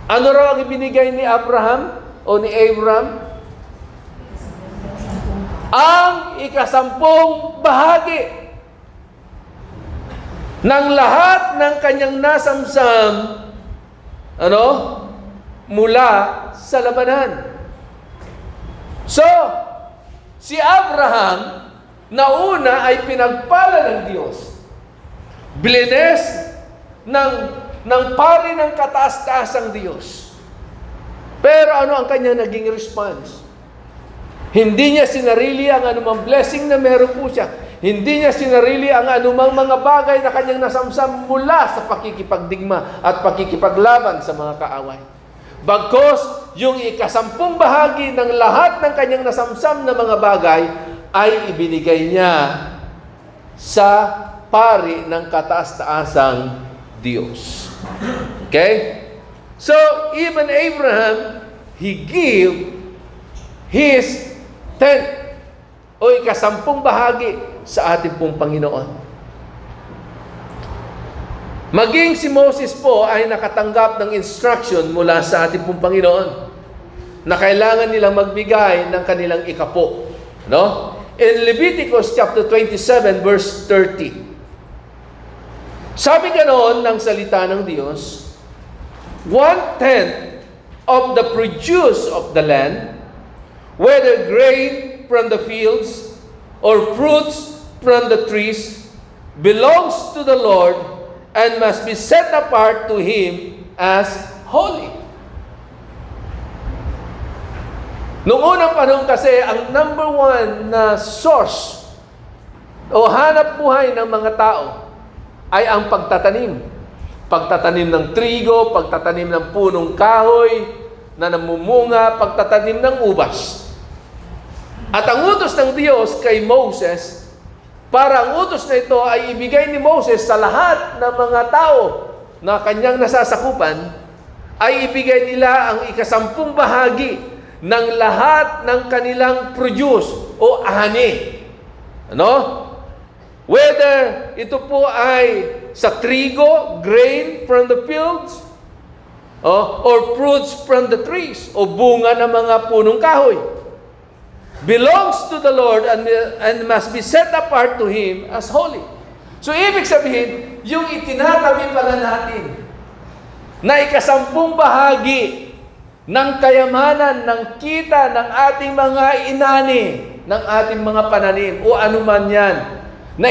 S3: Ano raw ang ibinigay ni Abraham o ni Abraham? Ang 10 bahagi ng lahat ng kanyang nasamsam mula sa labanan. So, si Abraham na una ay pinagpala ng Diyos. Blines ng pari ng kataas-taasang Diyos. Pero ano ang kanya naging response? Hindi niya sinarili ang anumang blessing na meron po siya. Hindi niya sinarili ang anumang mga bagay na kanyang nasamsam mula sa pakikipagdigma at pakikipaglaban sa mga kaaway. Bagkos yung 10 bahagi ng lahat ng kanyang nasamsam na mga bagay ay ibinigay niya sa pari ng kataas-taasang Diyos. Okay? So, even Abraham, he gave his 10 o 10 bahagi sa ating pong Panginoon. Maging si Moses po ay nakatanggap ng instruction mula sa ating pong Panginoon na kailangan nilang magbigay ng kanilang ikapo. In Leviticus chapter 27 verse 30. Sabi ganoon ng salita ng Diyos, 1/10 of the produce of the land, whether grain from the fields or fruits from the trees, belongs to the Lord and must be set apart to Him as holy. Noong unang panahon kasi, ang number 1 na source o hanap buhay ng mga tao ay ang pagtatanim. Pagtatanim ng trigo, pagtatanim ng punong kahoy na namumunga, pagtatanim ng ubas. At ang utos ng Diyos kay Moses, para ang utos na ito ay ibigay ni Moses sa lahat ng mga tao na kanyang nasasakupan, ay ibigay nila ang 10 bahagi ng lahat ng kanilang produce o ani. Ano? Whether ito po ay sa trigo, grain from the fields, or fruits from the trees, o bunga ng mga punong kahoy, belongs to the Lord and must be set apart to Him as holy. So, ibig sabihin, yung itinatabi pala natin na 10 bahagi ng kayamanan, ng kita, ng ating mga inani, ng ating mga pananim, o anuman yan, na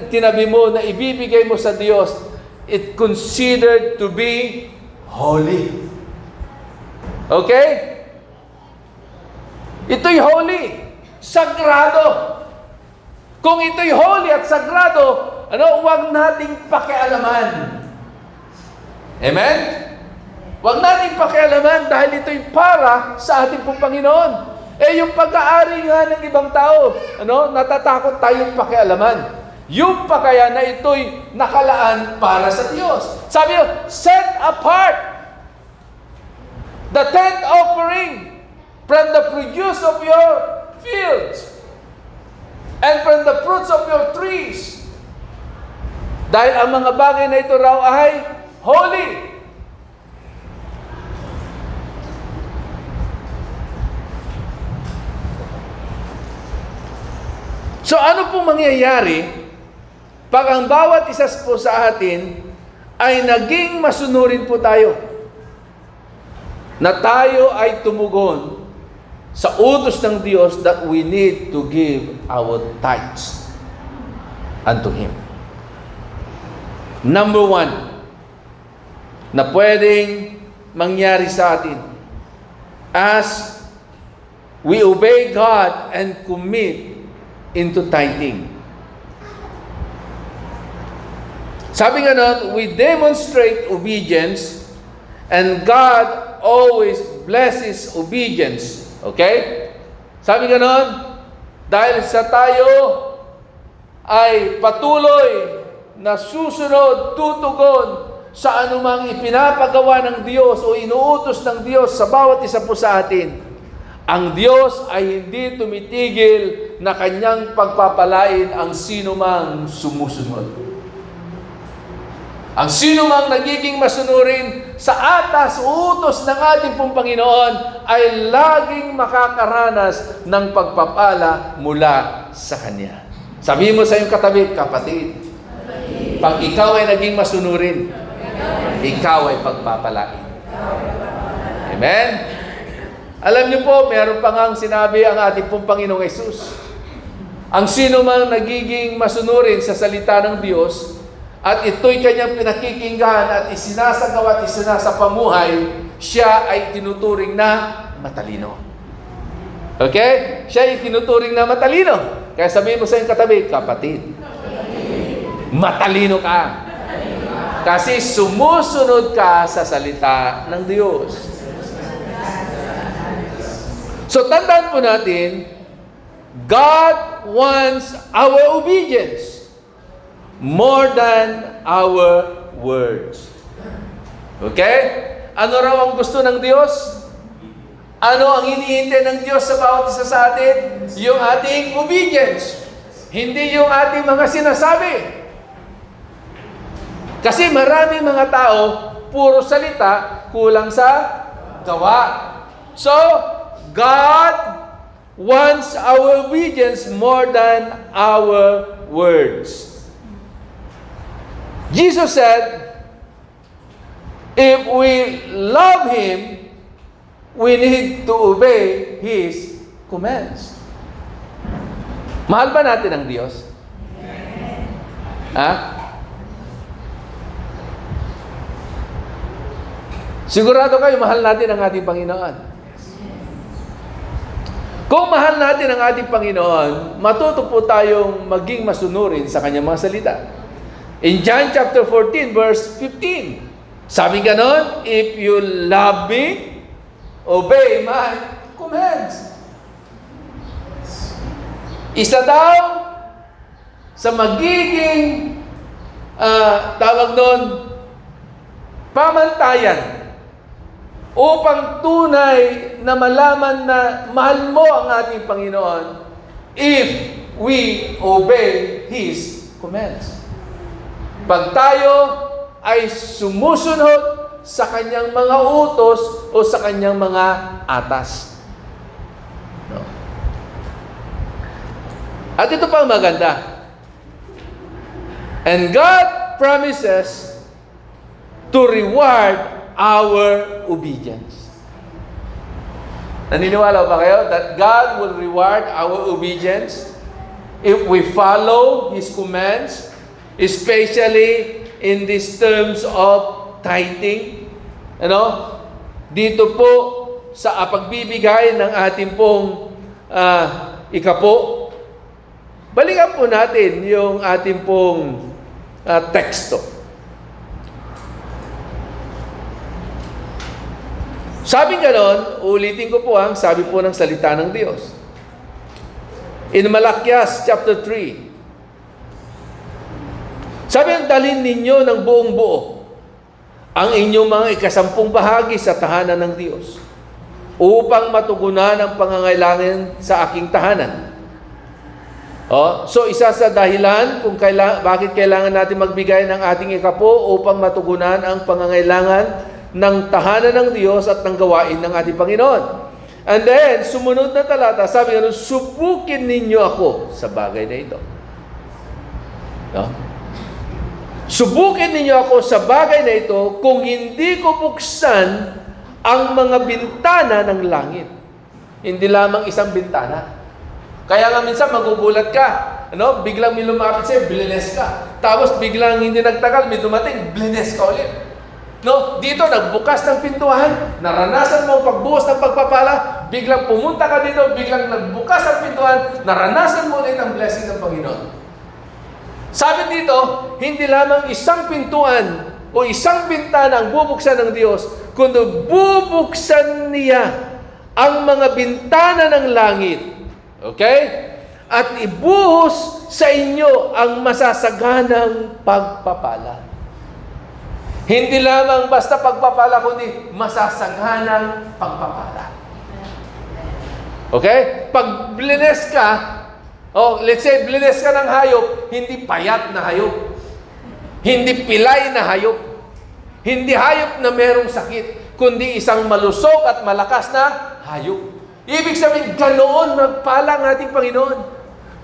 S3: tinabi mo, na ibibigay mo sa Diyos, it considered to be holy. Okay? Ito'y holy. Sagrado. Kung ito'y holy at sagrado, huwag nating pakialaman. Amen? Huwag nating pakialaman dahil ito'y para sa ating pong Panginoon. Yung pag-aari nga ng ibang tao, natatakot tayong pakialaman. Yung pa kaya na ito'y nakalaan para sa Diyos. Sabi nyo, set apart the 10th offering from the produce of your fields and from the fruits of your trees. Dahil ang mga bagay na ito raw ay holy. So ano pong mangyayari pag ang bawat isa po sa atin ay naging masunurin po tayo? Na tayo ay tumugon sa utos ng Diyos that we need to give our tithes unto Him. Number 1 na pwedeng mangyari sa atin as we obey God and commit into tithing. Sabi nga nun, we demonstrate obedience and God always blesses obedience. Okay? Sabi nga nun, dahil sa tayo ay patuloy na susunod, tutugon sa anumang ipinapagawa ng Diyos o inuutos ng Diyos sa bawat isa po sa atin, ang Diyos ay hindi tumitigil na kanyang pagpapalain ang sino mang sumusunod. Ang sino mang nagiging masunurin sa atas utos ng ating pong Panginoon ay laging makakaranas ng pagpapala mula sa Kanya. Sabihin mo sa iyong katabi, kapatid, pag ikaw ay naging masunurin, ikaw ay pagpapalain. Amen? Alam niyo po, meron pa ngang sinabi ang ating pong Panginoong Hesus. Ang sino mang nagiging masunurin sa salita ng Diyos at ito'y kanyang pinakikinggan at isinasagawa at isinasapamuhay, siya ay tinuturing na matalino. Okay? Siya ay tinuturing na matalino. Kaya sabihin mo sa iyong katabi, kapatid, matalino ka. Kasi sumusunod ka sa salita ng Diyos. So, tandaan po natin, God wants our obedience more than our words. Okay? Ano raw ang gusto ng Diyos? Ano ang hinihintay ng Diyos sa bawat isa sa atin? Yung ating obedience. Hindi yung ating mga sinasabi. Kasi marami mga tao, puro salita, kulang sa gawa. So, God wants our obedience more than our words. Jesus said, if we love Him, we need to obey His commands. Mahal ba natin ang Diyos? Ha? Sigurado kayo, mahal natin ang ating Panginoon. Kung mahal natin ang ating Panginoon, matuto po tayong maging masunurin sa Kanyang mga salita. In John chapter 14, verse 15, sabi ganon, if you love me, obey my commands. Isa daw sa magiging tawag doon, pamantayan upang tunay na malaman na mahal mo ang ating Panginoon if we obey His commands. Pag tayo ay sumusunod sa kanyang mga utos o sa kanyang mga atas. No? At ito pa ang maganda. And God promises to reward our obedience. Naniniwala ba kayo that God will reward our obedience if we follow His commands, especially in these terms of tithing? Ano? Dito po sa pagbibigay ng ating pong ikapo. Balikan po natin yung ating pong teksto. Sabi ganon, ulitin ko po ang sabi po ng salita ng Diyos. In Malakias chapter 3, sabi, dalhin ninyo ng buong buo ang inyong mga ikasampung bahagi sa tahanan ng Diyos upang matugunan ang pangangailangan sa aking tahanan. So isa sa dahilan kung bakit kailangan natin magbigay ng ating ikapo upang matugunan ang pangangailangan ng tahanan ng Diyos at ng gawain ng ating Panginoon. And then, sumunod na talata, sabi nga, subukin ninyo ako sa bagay na ito. No? Subukin ninyo ako sa bagay na ito kung hindi ko buksan ang mga bintana ng langit. Hindi lamang isang bintana. Kaya nga minsan magugulat ka, ano? Biglang may lumapit sa'yo, blines ka. Tapos biglang hindi nagtagal, may dumating, blines ka ulit. No? Dito, nagbukas ng pintuan, naranasan mo ang pagbuhos ng pagpapala, biglang pumunta ka dito, biglang nagbukas ang pintuan, naranasan mo ulit ang blessing ng Panginoon. Sabi dito, hindi lamang isang pintuan o isang bintana ang bubuksan ng Diyos, kundi bubuksan niya ang mga bintana ng langit. Okay? At ibuhos sa inyo ang masasaganang pagpapala. Hindi lamang basta pagpapala, kundi masasaganang pagpapala. Okay? Pag blines ka, let's say blines ka ng hayop, hindi payat na hayop. Hindi pilay na hayop. Hindi hayop na merong sakit, kundi isang malusog at malakas na hayop. Ibig sabihin, ganoon magpala ang ating Panginoon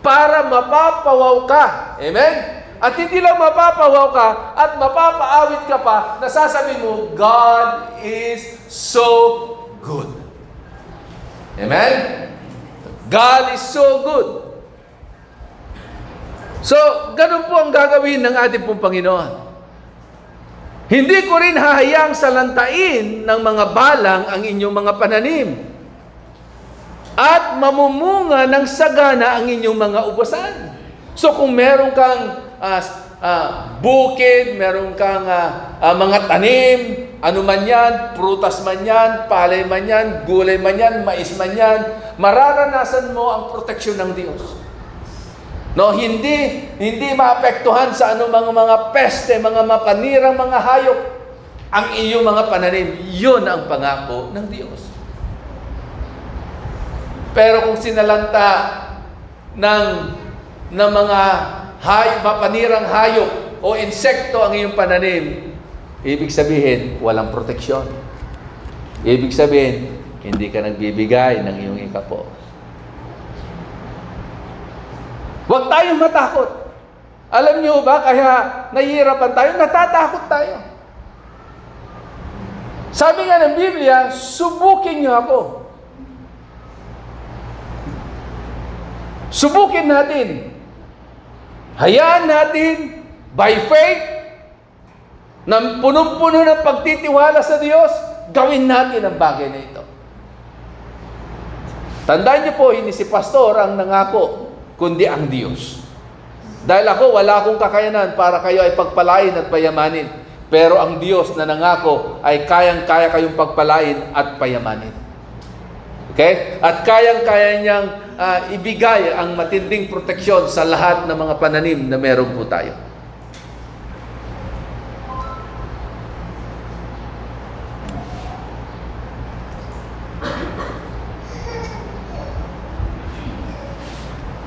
S3: para mapapawaw ka. Amen? At hindi lang mapapawaw ka at mapapaawit ka pa, nasasabi mo, God is so good. Amen? God is so good. So, ganun po ang gagawin ng ating pong Panginoon. Hindi ko rin hahayang salantain ng mga balang ang inyong mga pananim at mamumunga ng sagana ang inyong mga ubasan. So kung meron kang bukid, meron kang mga tanim, ano man yan, prutas man yan, palay man yan, gulay man yan, mais man yan, mararanasan mo ang proteksyon ng Diyos. No, hindi maapektuhan sa anumang mga peste, mga mapanirang mga hayop ang iyong mga pananim. Yun ang pangako ng Diyos. Pero kung sinalanta ng mga mapanirang hayop o insekto ang iyong pananim, ibig sabihin, walang proteksyon. Ibig sabihin, hindi ka nagbibigay ng iyong ikapo. Huwag tayong matakot. Alam niyo ba, kaya nahihirapan tayo, natatakot tayo. Sabi nga ng Biblia, subukin niyo ako. Subukin natin. Hayaan natin, by faith, na punong-puno ng pagtitiwala sa Diyos, gawin natin ang bagay na ito. Tandaan niyo po, hindi si pastor ang nangako, kundi ang Diyos. Dahil ako, wala akong kakayanan para kayo ay pagpalain at payamanin. Pero ang Diyos na nangako ay kayang-kaya kayong pagpalain at payamanin. Okay? At kayang-kaya niyang ibigay ang matinding proteksyon sa lahat ng mga pananim na meron po tayo.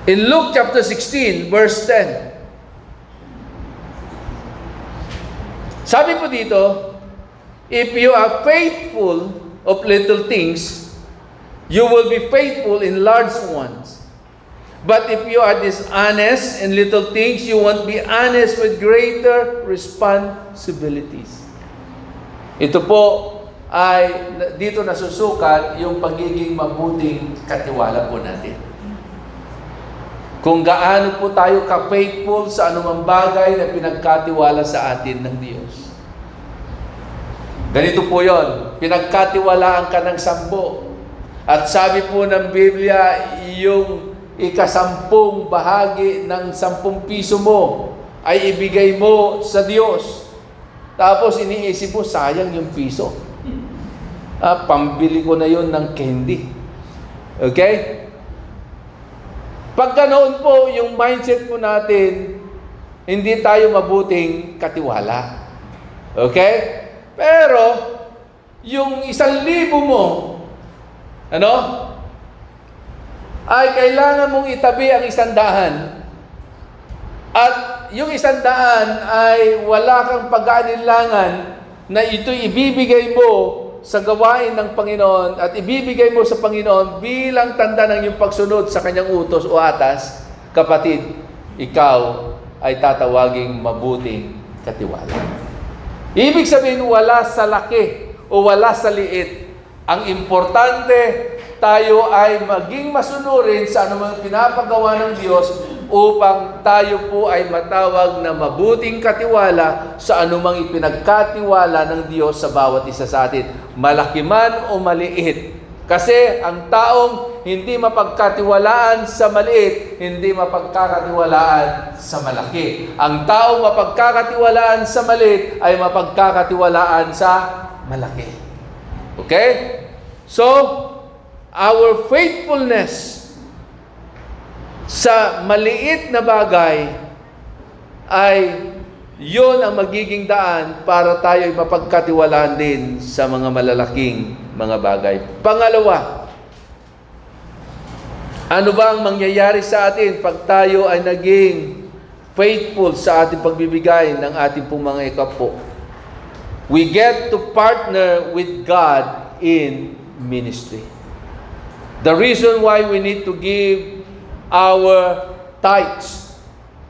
S3: In Luke chapter 16, verse 10, sabi po dito, if you are faithful of little things, you will be faithful in large ones. But if you are dishonest in little things, you won't be honest with greater responsibilities. Ito po ay dito nasusukat yung pagiging mabuting katiwala po natin. Kung gaano po tayo ka-faithful sa anumang bagay na pinagkatiwala sa atin ng Diyos. Ganito po yon, pinagkatiwalaan ka ng 10. At sabi po ng Biblia, yung ika-10 bahagi ng 10 piso mo ay ibigay mo sa Diyos. Tapos iniisip mo, sayang yung piso. Pambili ko na yon ng candy. Okay? Pag ganoon po yung mindset po natin, hindi tayo mabuting katiwala. Okay? Pero, yung 1,000 mo, ay kailangan mong itabi ang 100. At yung 100 ay wala kang pag-aalinlangan na ito'y ibibigay mo sa gawain ng Panginoon at ibibigay mo sa Panginoon bilang tanda ng iyong pagsunod sa kanyang utos o atas, kapatid, ikaw ay tatawaging mabuting katiwala. Ibig sabihin, wala sa laki o wala sa liit. Ang importante, tayo ay maging masunurin sa anumang pinapagawa ng Diyos upang tayo po ay matawag na mabuting katiwala sa anumang ipinagkatiwala ng Diyos sa bawat isa sa atin, malaki man o maliit. Kasi ang taong hindi mapagkatiwalaan sa maliit, hindi mapagkakatiwalaan sa malaki. Ang taong mapagkakatiwalaan sa maliit ay mapagkakatiwalaan sa malaki. Okay? So, our faithfulness sa maliit na bagay ay yun ang magiging daan para tayo ay mapagkatiwalaan din sa mga malalaking mga bagay. Pangalawa, ano ba ang mangyayari sa atin pag tayo ay naging faithful sa ating pagbibigay ng ating pong mga ikapo? We get to partner with God in ministry. The reason why we need to give our tithes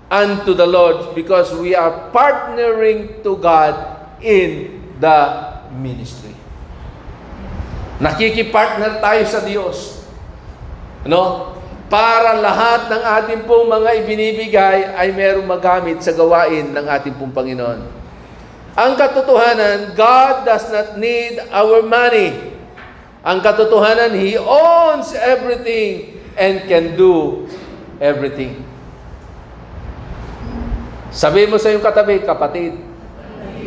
S3: unto the Lord because we are partnering to God in the ministry. Nakikipartner tayo sa Diyos. Para lahat ng ating pong mga ibinibigay ay merong magamit sa gawain ng ating pong Panginoon. Ang katotohanan, God does not need our money. Ang katotohanan, He owns everything and can do everything. Sabi mo sa iyong katabi, kapatid,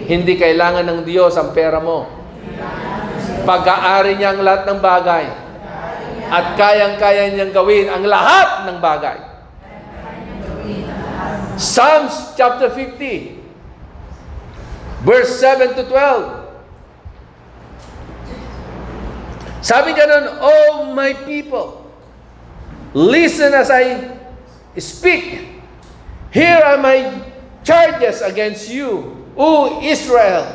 S3: hindi kailangan ng Diyos ang pera mo. Pag-aari niya ang lahat ng bagay. At kayang-kaya niyang gawin ang lahat ng bagay. Psalms chapter 50, verse 7 to 12. Sabi ganun, "Oh my people, listen as I speak. Here are my charges against you, O Israel.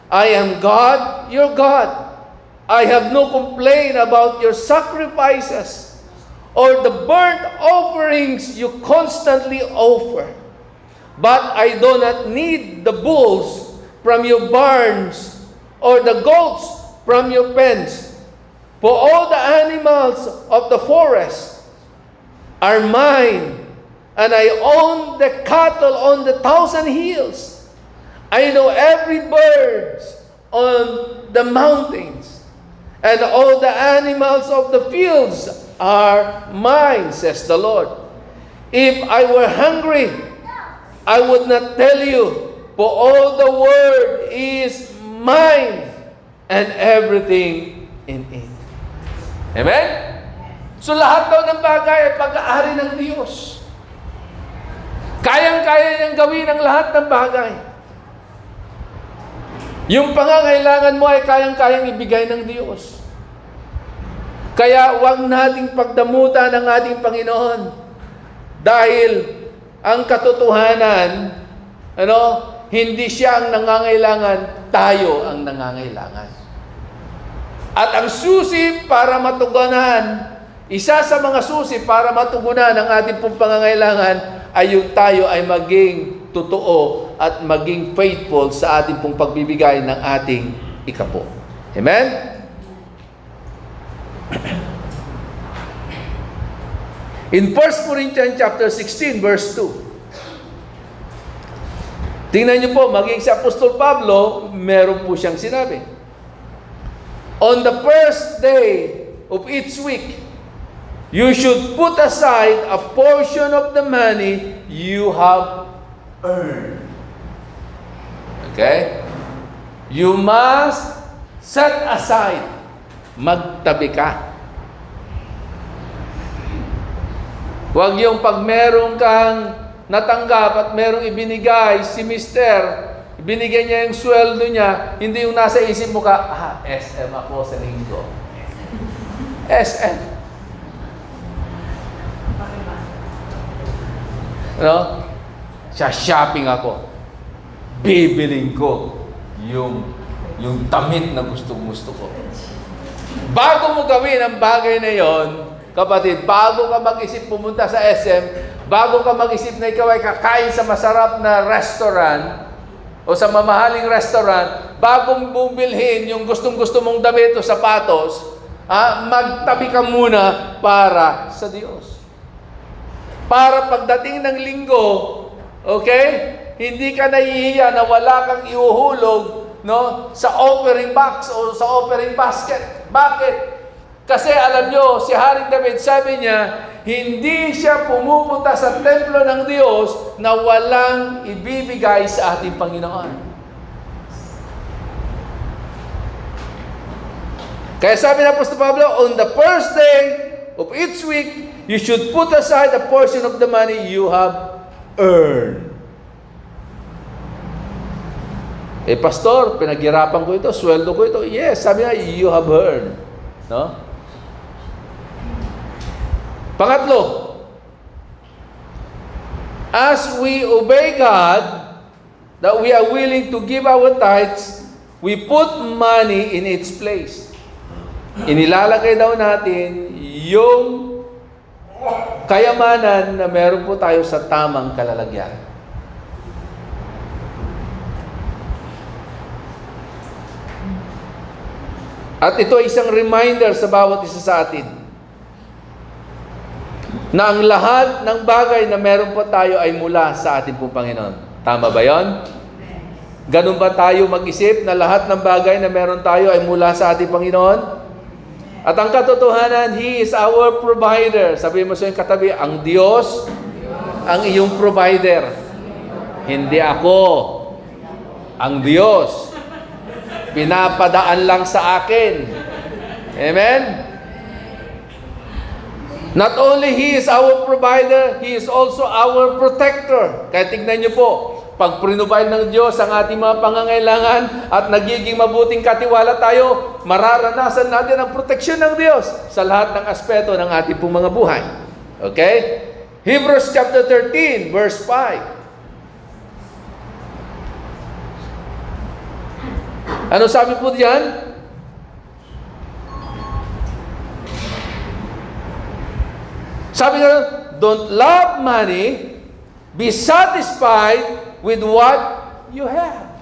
S3: I am God, your God. I have no complaint about your sacrifices or the burnt offerings you constantly offer. But I do not need the bulls from your barns or the goats from your pens. For all the animals of the forest are mine, and I own the cattle on the 1,000 hills. I know every bird on the mountains, and all the animals of the fields are mine, says the Lord. If I were hungry, I would not tell you, for all the world is mine, and everything in it." Amen? So lahat daw ng bagay ay pag-aari ng Diyos. Kayang-kaya niyang gawin ang lahat ng bagay. Yung pangangailangan mo ay kayang-kayang ibigay ng Diyos. Kaya huwag nating pagdamutan ang ating Panginoon. Dahil ang katotohanan, hindi siya ang nangangailangan, tayo ang nangangailangan. At ang susi para matugunan, isa sa mga susi para matugunan ang ating pong pangangailangan ay yung tayo ay maging totoo at maging faithful sa ating pong pagbibigay ng ating ikapo. Amen? In 1 Corinthians chapter 16 verse 2. Tingnan niyo po, maging si Apostol Pablo, meron po siyang sinabi. On the first day of each week, you should put aside a portion of the money you have earned. Okay? You must set aside. Magtabi ka. Huwag yung pag meron kang natanggap at merong ibinigay si Mister, ibinigay niya yung sweldo niya, hindi yung nasa isip mo ka, SM ako sa linggo. SM. Shopping ako. Bibiling ko yung damit na gusto ko. Bago mo gawin ang bagay na yon, kapatid, bago ka mag-isip pumunta sa SM, bago ka mag-isip na ikaw ay kakain sa masarap na restaurant o sa mamahaling restaurant, bago mong bubilhin yung gustong-gusto mong damit o sapatos, magtabi ka muna para sa Diyos. Para pagdating ng linggo, okay, hindi ka nahihiya na wala kang ihuhulog sa offering box o sa offering basket. Bakit? Kasi alam nyo, si Haring David, sabi niya, hindi siya pumupunta sa templo ng Diyos na walang ibibigay sa ating Panginoon. Kaya sabi ng Apostol Pablo, on the first day of each week, you should put aside a portion of the money you have earned. Pastor, pinaghirapan ko ito, sweldo ko ito. Yes, sabi niya, you have earned. No? Pangatlo, as we obey God, that we are willing to give our tithes, we put money in its place. Inilalagay daw natin yung kayamanan na meron po tayo sa tamang kalalagyan. At ito ay isang reminder sa bawat isa sa atin na ang lahat ng bagay na meron po tayo ay mula sa ating pong Panginoon. Tama ba yon? Ganun ba tayo mag-isip na lahat ng bagay na meron tayo ay mula sa ating Panginoon? At ang katotohanan, He is our provider. Sabi mo sa iyong katabi, ang Diyos ang iyong provider. Hindi ako. Ang Diyos. Pinapadaan lang sa akin. Amen? Not only He is our provider, He is also our protector. Kaya tignan niyo po, pag prinubide ng Diyos ang ating mga pangangailangan at nagiging mabuting katiwala tayo, mararanasan natin ang proteksyon ng Diyos sa lahat ng aspeto ng ating pong mga buhay. Okay? Hebrews chapter 13, verse 5. Ano sabi po diyan? Sabi nga, don't love money, be satisfied with what you have.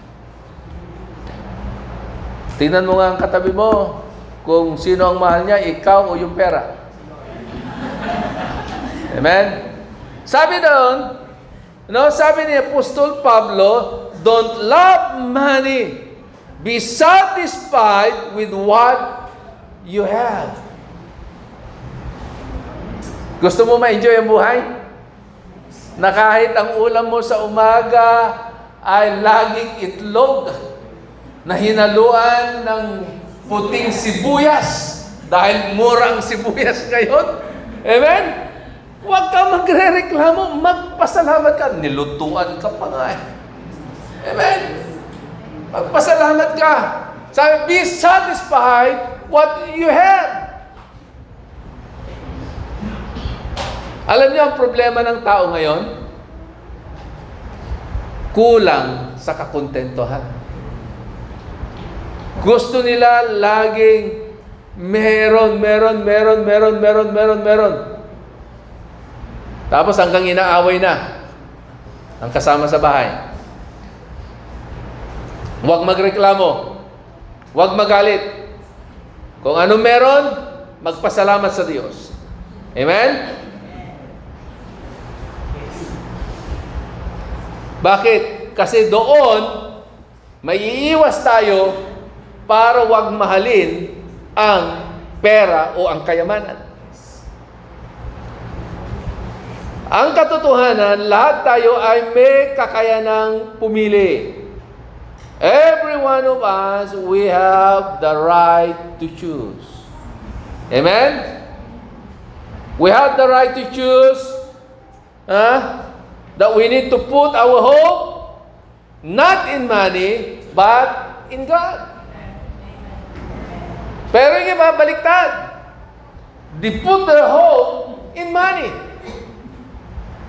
S3: Tingnan mo nga ang katabi mo kung sino ang mahal niya, ikaw o yung pera. Amen? Sabi doon, sabi ni Apostol Pablo, don't love money, be satisfied with what you have. Gusto mo ma-enjoy ang buhay? Na kahit ang ulam mo sa umaga ay laging itlog na hinaluan ng puting sibuyas. dahil mura ang sibuyas ngayon. Amen? Huwag ka magre-reklamo, magpasalamat ka. Nilutuan ka pa nga eh. Amen? Magpasalamat ka. Sabi, be satisfied what you have. Alam niyo ang problema ng tao ngayon? Kulang sa kakontentuhan. Gusto nila laging meron. Tapos hanggang inaaway na ang kasama sa bahay. Huwag magreklamo. Huwag magalit. Kung ano meron, magpasalamat sa Diyos. Amen? Bakit? Kasi doon, may iiwas tayo para huwag mahalin ang pera o ang kayamanan. Ang katotohanan, lahat tayo ay may kakayanang pumili. Every one of us, we have the right to choose. Amen? We have the right to choose that we need to put our hope not in money, but in God. Pero yung iba, baliktad. They put their hope in money.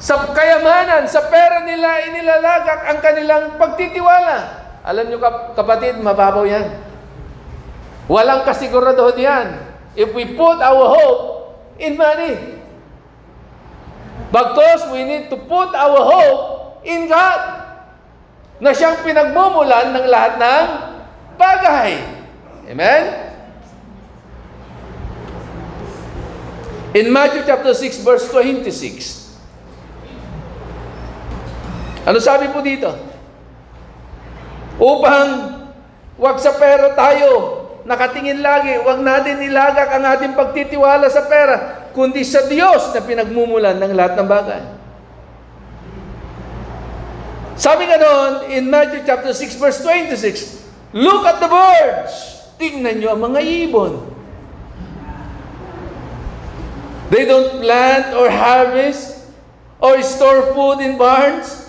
S3: Sa kayamanan, sa pera nila, inilalagak ang kanilang pagtitiwala. Alam nyo kapatid, mababaw yan. Walang kasiguraduhan yan. If we put our hope in money. Because we need to put our hope in God. Na siyang pinagmumulan ng lahat ng bagay. Amen? In Matthew chapter 6 verse 26. Ano sabi po dito? Upang wag sa pera tayo nakatingin lagi, wag natin ilagak ang ating pagtitiwala sa pera, kundi sa Diyos na pinagmumulan ng lahat ng bagay. Sabi nga doon, in Matthew chapter 6 verse 26, look at the birds. Tingnan nyo ang mga ibon. They don't plant or harvest or store food in barns,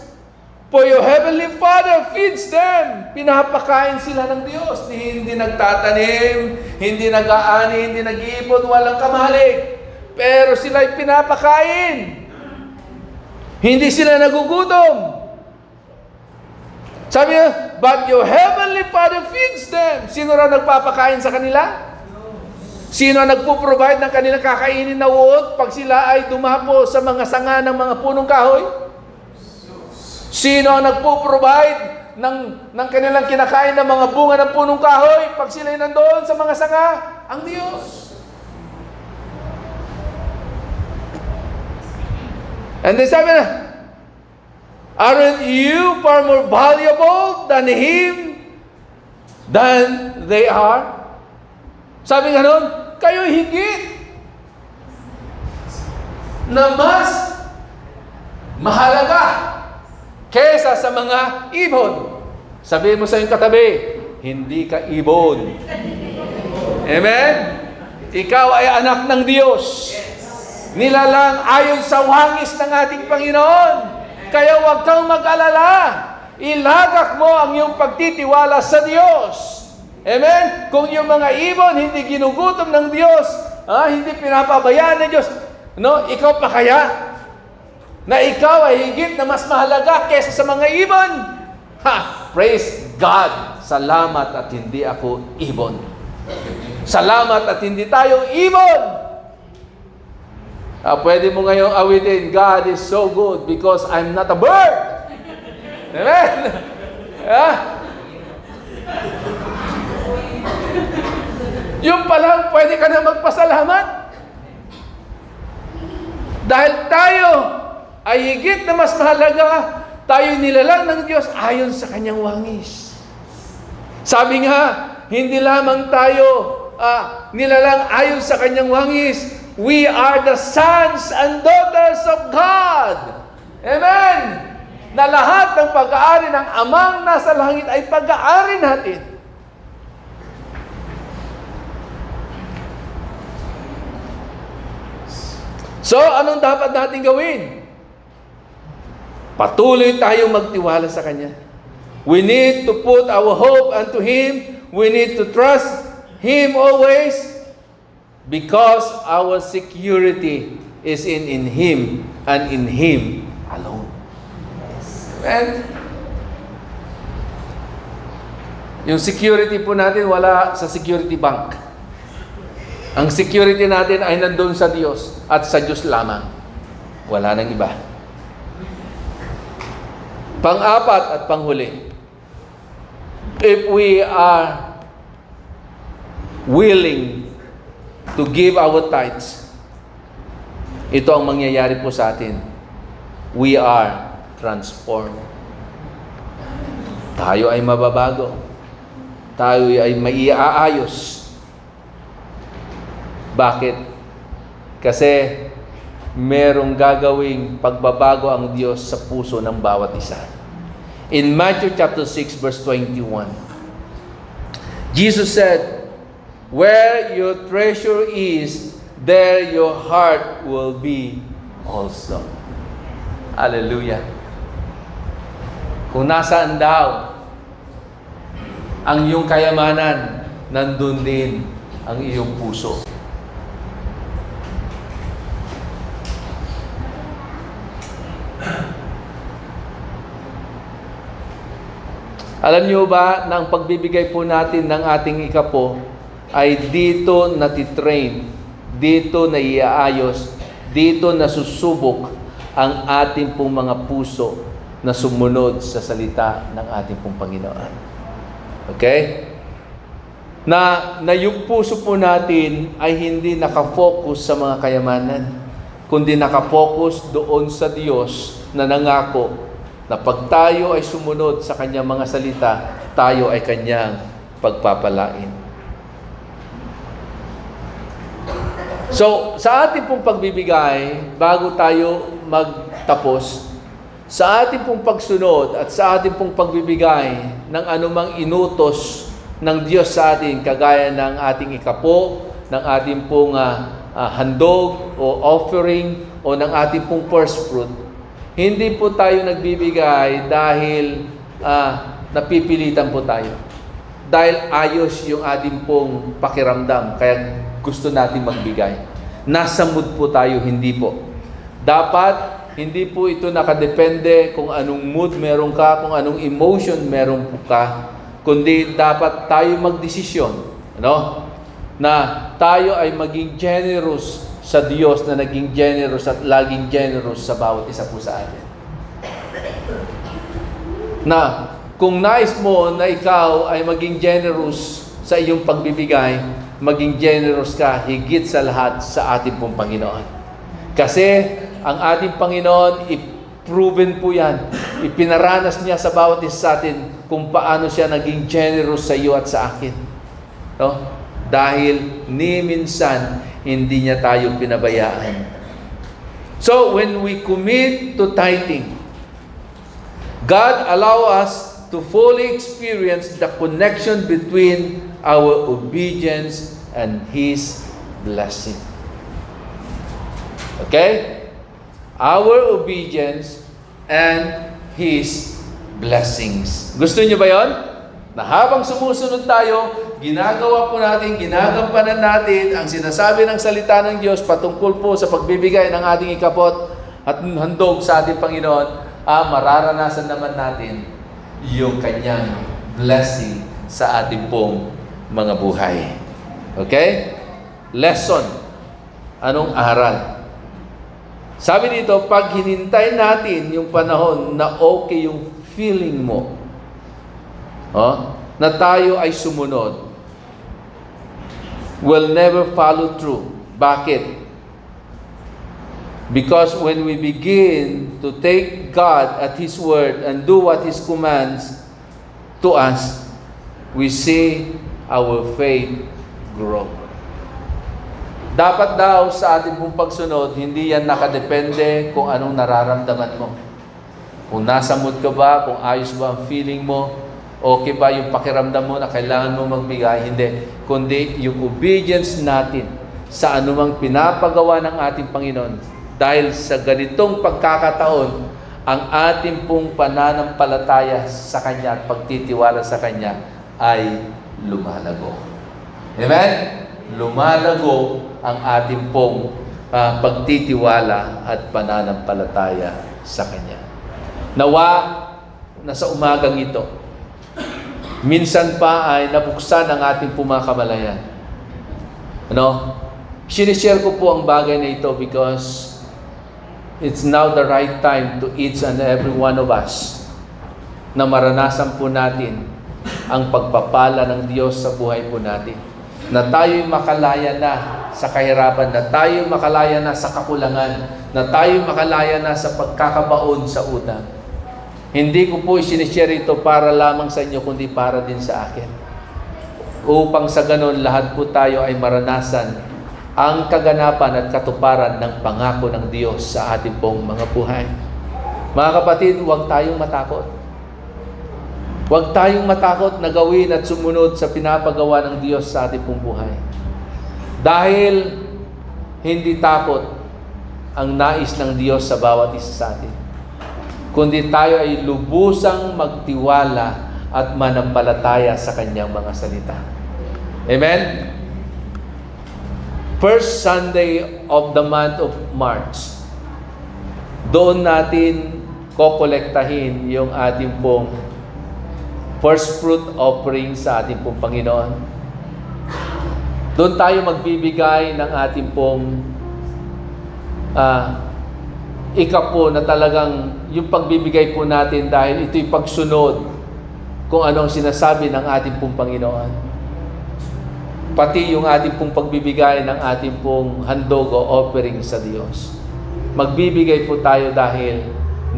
S3: for your heavenly Father feeds them. Pinapakain sila ng Diyos. Hindi nagtatanim, hindi nag-aani, hindi nag-iipon, walang kamalig. Pero sila'y pinapakain. Hindi sila nagugutom. Sabi niya, but your heavenly Father feeds them. Sino raw nagpapakain sa kanila? Sino ang nagpo-provide ng kanilang kakainin na uot pag sila ay dumapo sa mga sanga ng mga punong kahoy? Sino ang nagpo-provide ng kanilang kinakain ng mga bunga ng punong kahoy pag sila ay nandoon sa mga sanga? Ang Diyos. And then sabi na, aren't you far more valuable than Him than they are? Sabi nga nun, kayo higit na mas mahalaga kesa sa mga ibon. Sabihin mo sa iyong katabi, hindi ka ibon. Amen? Ikaw ay anak ng Diyos. Nilalang ayon sa wangis ng ating Panginoon. Kaya huwag kang mag-alala. Ilagak mo ang iyong pagtitiwala sa Diyos. Amen? Kung yung mga ibon hindi ginugutom ng Diyos, hindi pinapabayaan ng Diyos, no? Ikaw pa kaya? Na ikaw ay higit na mas mahalaga kaysa sa mga ibon? Praise God! Salamat at hindi ako ibon. Salamat at hindi tayo ibon! Pwede mo ngayong awitin, God is so good because I'm not a bird. Amen? Yung palang pwede ka na magpasalamat. Dahil tayo ay higit na mas mahalaga, tayo nilalang ng Diyos ayon sa Kanyang wangis. Sabi nga, hindi lamang tayo nilalang ayon sa Kanyang wangis, we are the sons and daughters of God. Amen! Na lahat ng pag-aari ng Amang nasa langit ay pag-aari natin. So, anong dapat natin gawin? Patuloy tayong magtiwala sa Kanya. We need to put our hope unto Him. We need to trust Him always because our security is in Him and in Him alone. Amen? Yung security po natin wala sa security bank. Ang security natin ay nandun sa Diyos at sa Diyos lamang. Wala nang iba. Pang-apat at panghuli. If we are willing to give our tithes, ito ang mangyayari po sa atin. We are transformed. Tayo ay mababago. Tayo ay maiaayos. Bakit? Kasi merong gagawing pagbabago ang Diyos sa puso ng bawat isa. In Matthew chapter 6 verse 21, Jesus said, "Where your treasure is, there your heart will be also." Hallelujah. Kung nasaan daw ang iyong kayamanan, nandun din ang iyong puso. Alam niyo ba na ang pagbibigay po natin ng ating ikapo ay dito natitrain, dito naiaayos, dito nasusubok ang ating pong mga puso na sumunod sa salita ng ating pong Panginoon. Okay? Na yung puso po natin ay hindi nakafocus sa mga kayamanan, kundi nakafocus doon sa Diyos na nangako na pag tayo ay sumunod sa Kanyang mga salita, tayo ay Kanyang pagpapalain. So, sa ating pong pagbibigay, bago tayo magtapos, sa ating pong pagsunod at sa ating pong pagbibigay ng anumang inutos ng Diyos sa atin, kagaya ng ating ikapo, ng ating pong handog o offering o ng ating pong first fruit, hindi po tayo nagbibigay dahil napipilitan po tayo. Dahil ayos yung ating pong pakiramdam, kaya gusto natin magbigay. Nasa mood po tayo, hindi po. Dapat, hindi po ito nakadepende kung anong mood meron ka, kung anong emotion meron po ka, kundi dapat tayo magdesisyon, na tayo ay maging generous sa Diyos na naging generous at laging generous sa bawat isa po sa atin. Na kung nais mo na ikaw ay maging generous sa iyong pagbibigay, maging generous ka higit sa lahat sa ating pong Panginoon. Kasi ang ating Panginoon, proven po yan. Ipinaranas niya sa bawat isa sa atin kung paano siya naging generous sa iyo at sa akin. Dahil ni minsan, hindi niya tayo pinabayaan. So, when we commit to tithing, God allow us to fully experience the connection between our obedience and His blessing. Okay? Our obedience and His blessings. Gusto niyo ba yon? Na habang sumusunod tayo, ginagawa po natin, ginagampanan natin ang sinasabi ng salita ng Diyos patungkol po sa pagbibigay ng ating ikapot at handog sa ating Panginoon, mararanasan naman natin yung Kanyang blessing sa ating pong mga buhay. Okay? Lesson. Anong aral? Sabi dito, pag hinintay natin yung panahon na okay yung feeling mo, na tayo ay sumunod, will never follow through. Bakit? Because when we begin to take God at His word and do what His commands to us, we see our faith grow. Dapat daw sa ating pong pagsunod, hindi yan nakadepende kung anong nararamdaman mo. Kung nasa mood ka ba, kung ayos ba ang feeling mo, okay ba yung pakiramdam mo na kailangan mo magbigay? Hindi. Kundi yung obedience natin sa anumang pinapagawa ng ating Panginoon, Dahil sa ganitong pagkakataon, ang ating pong pananampalataya sa Kanya at pagtitiwala sa Kanya ay lumalago. Amen? Lumalago ang ating pong pagtitiwala at pananampalataya sa Kanya. Nawa na sa umagang ito, minsan pa ay nabuksan ang ating pumakamalayan. Sinishare ko po ang bagay na ito because it's now the right time to each and every one of us na maranasan po natin ang pagpapala ng Diyos sa buhay po natin. Na tayo'y makalaya na sa kahirapan, na tayo'y makalaya na sa kakulangan, na tayo'y makalaya na sa pagkakabaon sa utang. Hindi ko po sinishare ito para lamang sa inyo, kundi para din sa akin. Upang sa ganon, lahat po tayo ay maranasan ang kaganapan at katuparan ng pangako ng Diyos sa ating pong mga buhay. Mga kapatid, huwag tayong matakot. Huwag tayong matakot na gawin at sumunod sa pinapagawa ng Diyos sa ating pong buhay. Dahil hindi takot ang nais ng Diyos sa bawat isa sa atin, kundi tayo ay lubusang magtiwala at manampalataya sa Kanyang mga salita. Amen? First Sunday of the month of March, doon natin kokolektahin yung ating pong first fruit offering sa ating pong Panginoon. Doon tayo magbibigay ng ating pong ikapo na talagang yung pagbibigay po natin dahil ito'y pagsunod kung anong sinasabi ng ating pong Panginoon. Pati yung ating pong pagbibigay ng ating pong handog o offering sa Diyos. Magbibigay po tayo dahil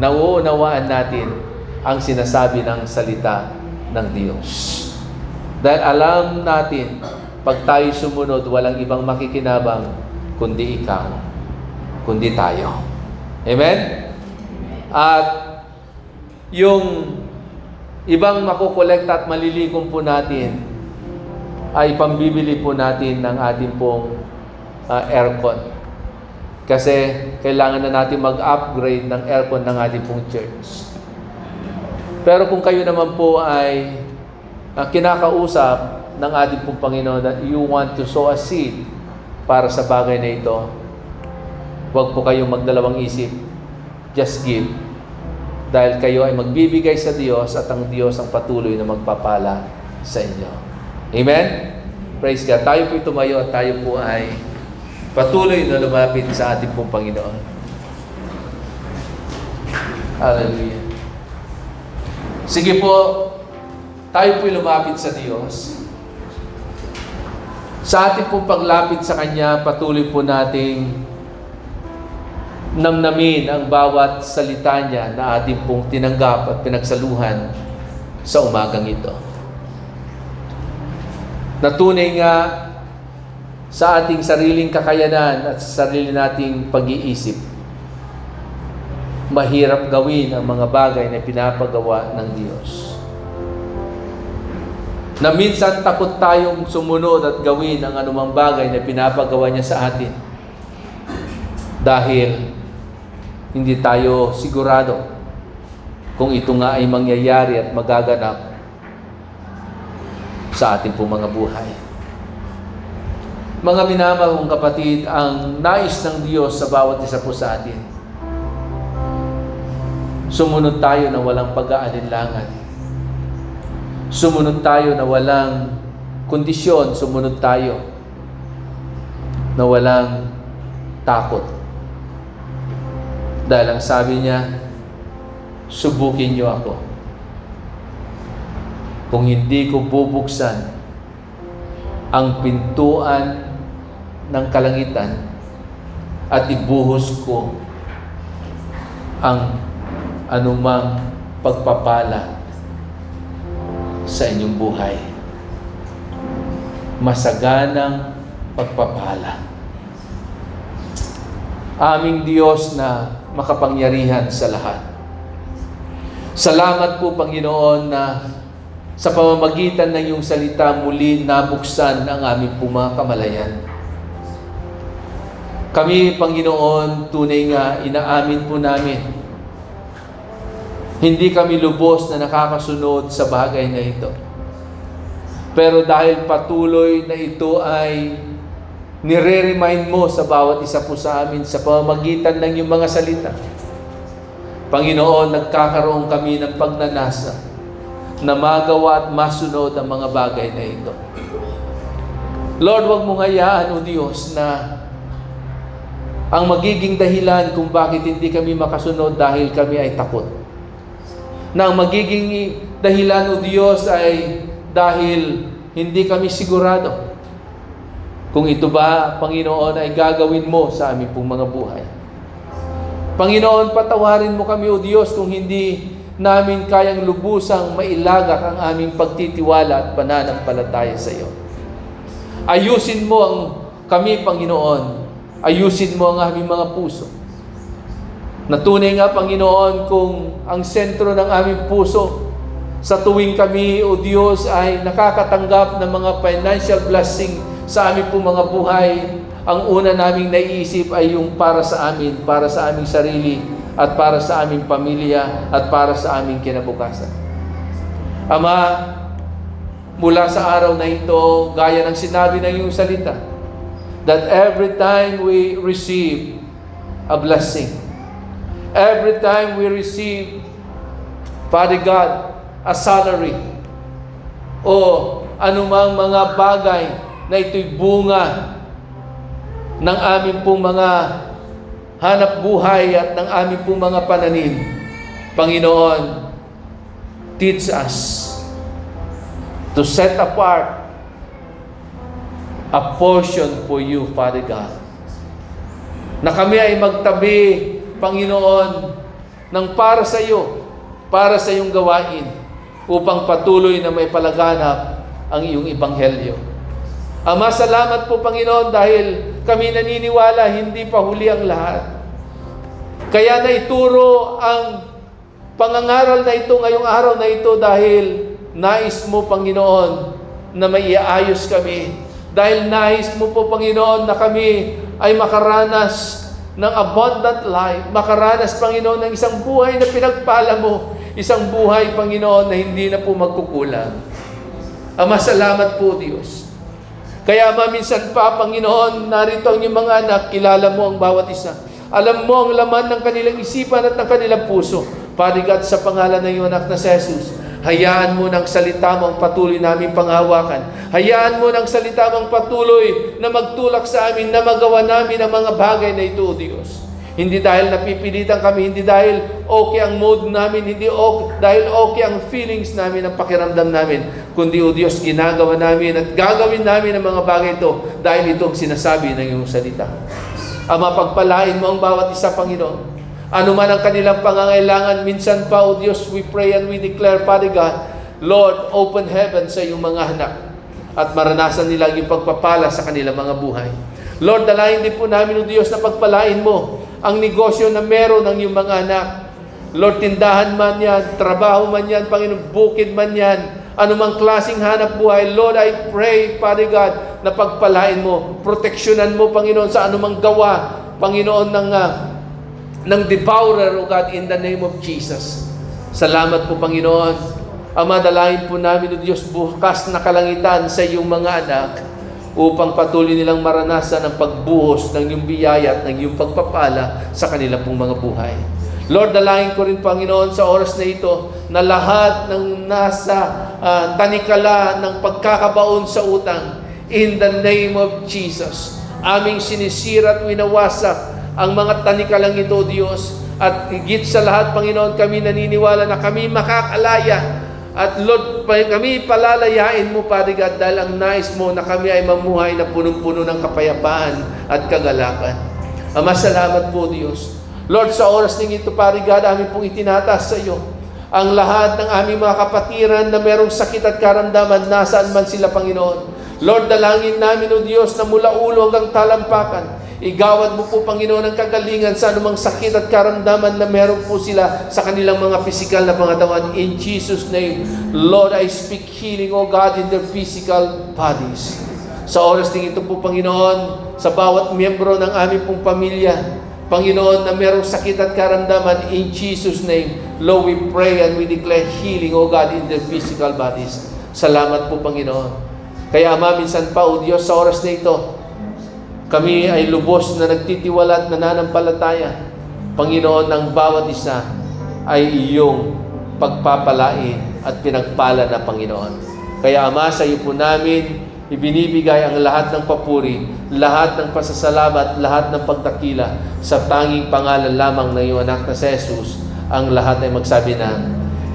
S3: nauunawaan natin ang sinasabi ng salita ng Diyos. Dahil alam natin, pag tayo sumunod, walang ibang makikinabang kundi ikaw, kundi tayo. Amen? At yung ibang makukolekta at malilikom po natin ay pambibili po natin ng ating pong aircon. Kasi kailangan na natin mag-upgrade ng aircon ng ating pong church. Pero kung kayo naman po ay kinakausap ng ating pong Panginoon that you want to sow a seed para sa bagay na ito, huwag po kayong magdalawang isip. Just give. Dahil kayo ay magbibigay sa Diyos at ang Diyos ang patuloy na magpapala sa inyo. Amen? Praise God. Tayo po'y tumayo at tayo po ay patuloy na lumapit sa ating pong Panginoon. Hallelujah. Sige po, tayo po'y lumapit sa Diyos. Sa ating pong paglapit sa Kanya, patuloy po nating namnamin ang bawat salita niya na ating pong tinanggap at pinagsaluhan sa umagang ito. Natunay nga sa ating sariling kakayanan at sa sarili nating pag-iisip, mahirap gawin ang mga bagay na pinapagawa ng Diyos. Na minsan takot tayong sumunod at gawin ang anumang bagay na pinapagawa niya sa atin dahil hindi tayo sigurado kung ito nga ay mangyayari at magaganap sa ating pong mga buhay. Mga minamahal kong kapatid, ang nais ng Diyos sa bawat isa po sa atin, sumunod tayo na walang pag-aalinlangan. Sumunod tayo na walang kondisyon. Sumunod tayo na walang takot. Dahil ang sabi niya, subukin niyo ako. Kung hindi ko bubuksan ang pintuan ng kalangitan at ibuhos ko ang anumang pagpapala sa inyong buhay. Masaganang pagpapala. Aming Diyos na makapangyarihan sa lahat. Salamat po, Panginoon, na sa pamamagitan ng iyong salita muli nabuksan ang aming mga kamalayan. Kami, Panginoon, tunay nga inaamin po namin, hindi kami lubos na nakakasunod sa bagay na ito. Pero dahil patuloy na ito ay nire-remind mo sa bawat isa po sa amin sa pamamagitan ng iyong mga salita, Panginoon, nagkakaroon kami ng pagnanasa na magawa at masunod ang mga bagay na ito. Lord, huwag mong hayaan, O Diyos, na ang magiging dahilan kung bakit hindi kami makasunod dahil kami ay takot. Na ang magiging dahilan, O Diyos, ay dahil hindi kami sigurado kung ito ba, Panginoon, ay gagawin mo sa aming pong mga buhay. Panginoon, patawarin mo kami, O Diyos, kung hindi namin kayang lubusang mailagak ang aming pagtitiwala at pananampalataya sa iyo. Ayusin mo ang kami, Panginoon. Ayusin mo ang aming mga puso. Natunay nga, Panginoon, kung ang sentro ng aming puso sa tuwing kami, O Diyos, ay nakakatanggap ng mga financial blessing sa aming pong mga buhay, ang una naming naiisip ay yung para sa amin, para sa aming sarili, at para sa aming pamilya, at para sa aming kinabukasan. Ama, mula sa araw na ito, gaya ng sinabi ng iyong salita, that every time we receive a blessing, every time we receive, Father God, a salary, o anumang mga bagay na ito'y bunga ng aming pong mga hanap buhay at ng aming pong mga pananim, Panginoon, teach us to set apart a portion for you, Father God. Na kami ay magtabi, Panginoon, ng para sa iyo, para sa iyong gawain, upang patuloy na may palaganap ang iyong ebanghelyo. Ama, salamat po, Panginoon, dahil kami naniniwala hindi pa huli ang lahat. Kaya naituro ang pangangaral na ito ngayong araw na ito dahil nais mo, Panginoon, na may iayos kami. Dahil nais mo po, Panginoon, na kami ay makaranas ng abundant life. Makaranas, Panginoon, ng isang buhay na pinagpala mo. Isang buhay, Panginoon, na hindi na po magkukulang. Ama, salamat po, Diyos. Kaya Ama, minsan pa, Panginoon, narito ang iyong mga anak, kilala mo ang bawat isa. Alam mo ang laman ng kanilang isipan at ng kanilang puso. Father God, sa pangalan ng iyong anak na si Jesus, hayaan mo ng salita mo ang patuloy namin panghawakan. Hayaan mo ng salita mo ang patuloy na magtulak sa amin, na magawa namin ang mga bagay na ito, O Diyos. Hindi dahil napipilitan kami, hindi dahil okay ang mood namin, hindi dahil okay ang feelings namin, ang pakiramdam namin, kundi, O Diyos, ginagawa namin at gagawin namin ang mga bagay ito dahil ito ang sinasabi ng iyong salita. Ama, pagpalain mo ang bawat isa, Panginoon. Ano man ang kanilang pangangailangan, minsan pa, O Diyos, we pray and we declare, Father God, Lord, open heaven sa iyong mga anak at maranasan nila yung pagpapala sa kanilang mga buhay. Lord, dalayan din po namin, O Diyos, na pagpalain mo ang negosyo na meron ng iyong mga anak. Lord, tindahan man yan, trabaho man yan, Panginoon, bukid man yan, anumang klaseng hanap buhay. Lord, I pray, Father God, na pagpalain mo, proteksyonan mo, Panginoon, sa anumang gawa, Panginoon, ng devourer, O God, in the name of Jesus. Salamat po, Panginoon. Ama, dalayan po namin, O Diyos, bukas na kalangitan sa iyong mga anak, upang patuloy nilang maranasan ang pagbuhos ng iyong biyaya at ng iyong pagpapala sa kanilang pong mga buhay. Lord, dalangin ko rin, Panginoon, sa oras na ito, na lahat ng nasa tanikala ng pagkakabaon sa utang, in the name of Jesus, aming sinisira at winawasak ang mga tanikalang ito, Diyos, at higit sa lahat, Panginoon, kami naniniwala na kami makakalaya. At Lord, kami palalayain mo, Father God, dahil ang nais mo na kami ay mamuhay na punong-puno ng kapayapaan at kagalakan. Ama, salamat po, Diyos. Lord, sa oras ng ito, Father God, amin pong itinataas sa iyo ang lahat ng aming mga kapatiran na merong sakit at karamdaman, nasaan man sila, Panginoon. Lord, dalangin namin, O Diyos, na mula ulo hanggang talampakan, igawad mo po, Panginoon, ang kagalingan sa anumang sakit at karamdaman na meron po sila sa kanilang mga physical na pangatawan. In Jesus' name, Lord, I speak healing, O God, in their physical bodies. Sa oras ding ito po, Panginoon, sa bawat miyembro ng aming pong pamilya, Panginoon, na merong sakit at karamdaman, in Jesus' name, Lord, we pray and we declare healing, O God, in their physical bodies. Salamat po, Panginoon. Kaya, Ama, minsan pa, O Diyos, sa oras na ito, kami ay lubos na nagtitiwala at nananampalataya. Panginoon, ng bawat isa ay iyong pagpapalain at pinagpala na Panginoon. Kaya, Ama, sa iyo po namin ibinibigay ang lahat ng papuri, lahat ng pasasalamat, lahat ng pagdakila sa tanging pangalan lamang ng iyong anak na si Jesus. Ang lahat ay magsabi ng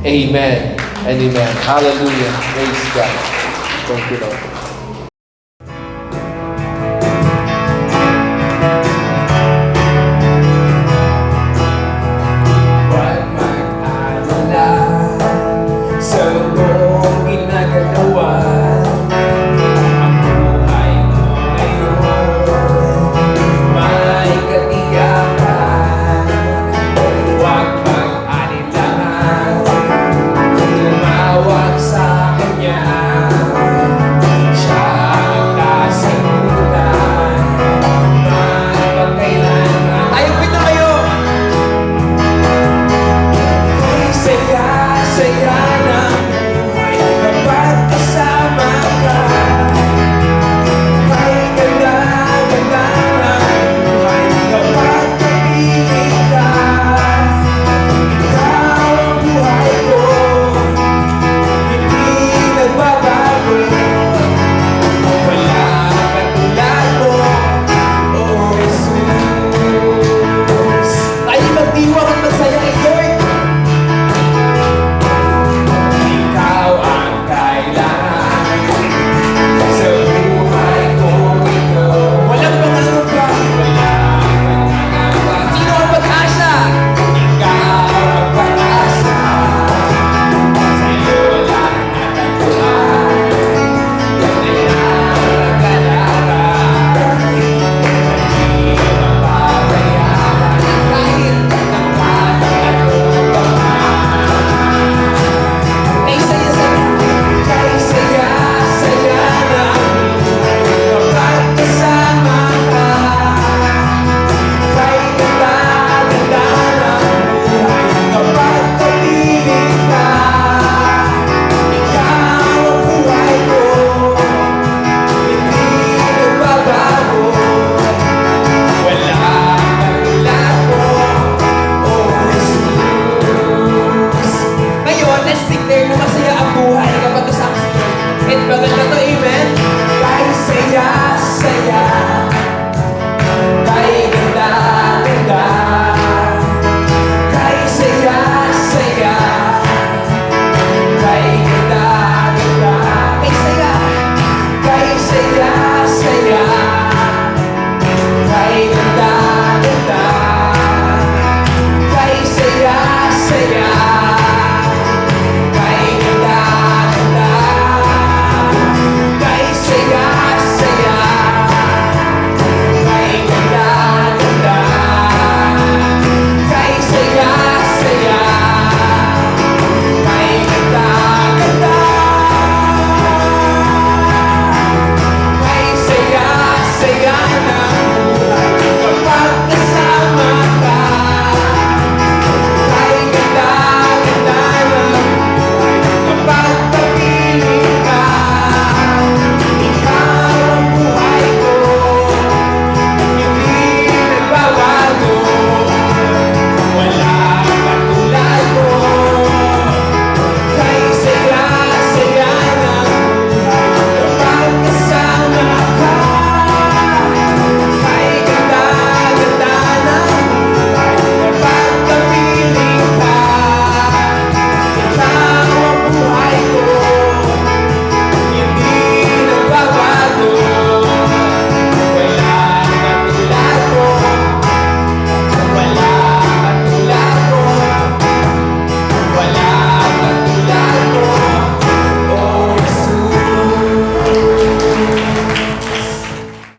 S3: Amen and Amen. Hallelujah. Praise God. Thank you, Lord.
S5: Huwag mag-alala sa mundong ginagalawan. Ang buhay mo ngayon may katiyakan. Huwag mag-alilangan, tumawag sa Kanya. Siya ang kasimulan, magpagkailangan. Tayo po ito kayo! Saya ng buhay kapag kasama ka. May ganda-ganda ng buhay kapag kapiling ka. Ikaw ang buhay ko, hindi nagbabago. Wala katulad mo, oh Jesus. Tayo magdiwang at magsaya kay Lord. Ikaw ang kailangan sa buhay ko ito. Walang pangangamba, walang pangangamba. Sino ang pag-asa? Ikaw ang pag-asa. Sa'yo lang natagpuan. Tunay na kagalaran. Hindi mapapayagan kahit ng kahit ano pa man. Kay saya ng buhay kapag kasama ka. Kay ganda-ganda ng buhay kapag kapiling ka. Ikaw ang buhay ko, hindi nagbabago. Wala katulad mo, oh Jesus. Ngayon, let's declare na masaya ang buhay kapag kasama sa Lord. And maganda to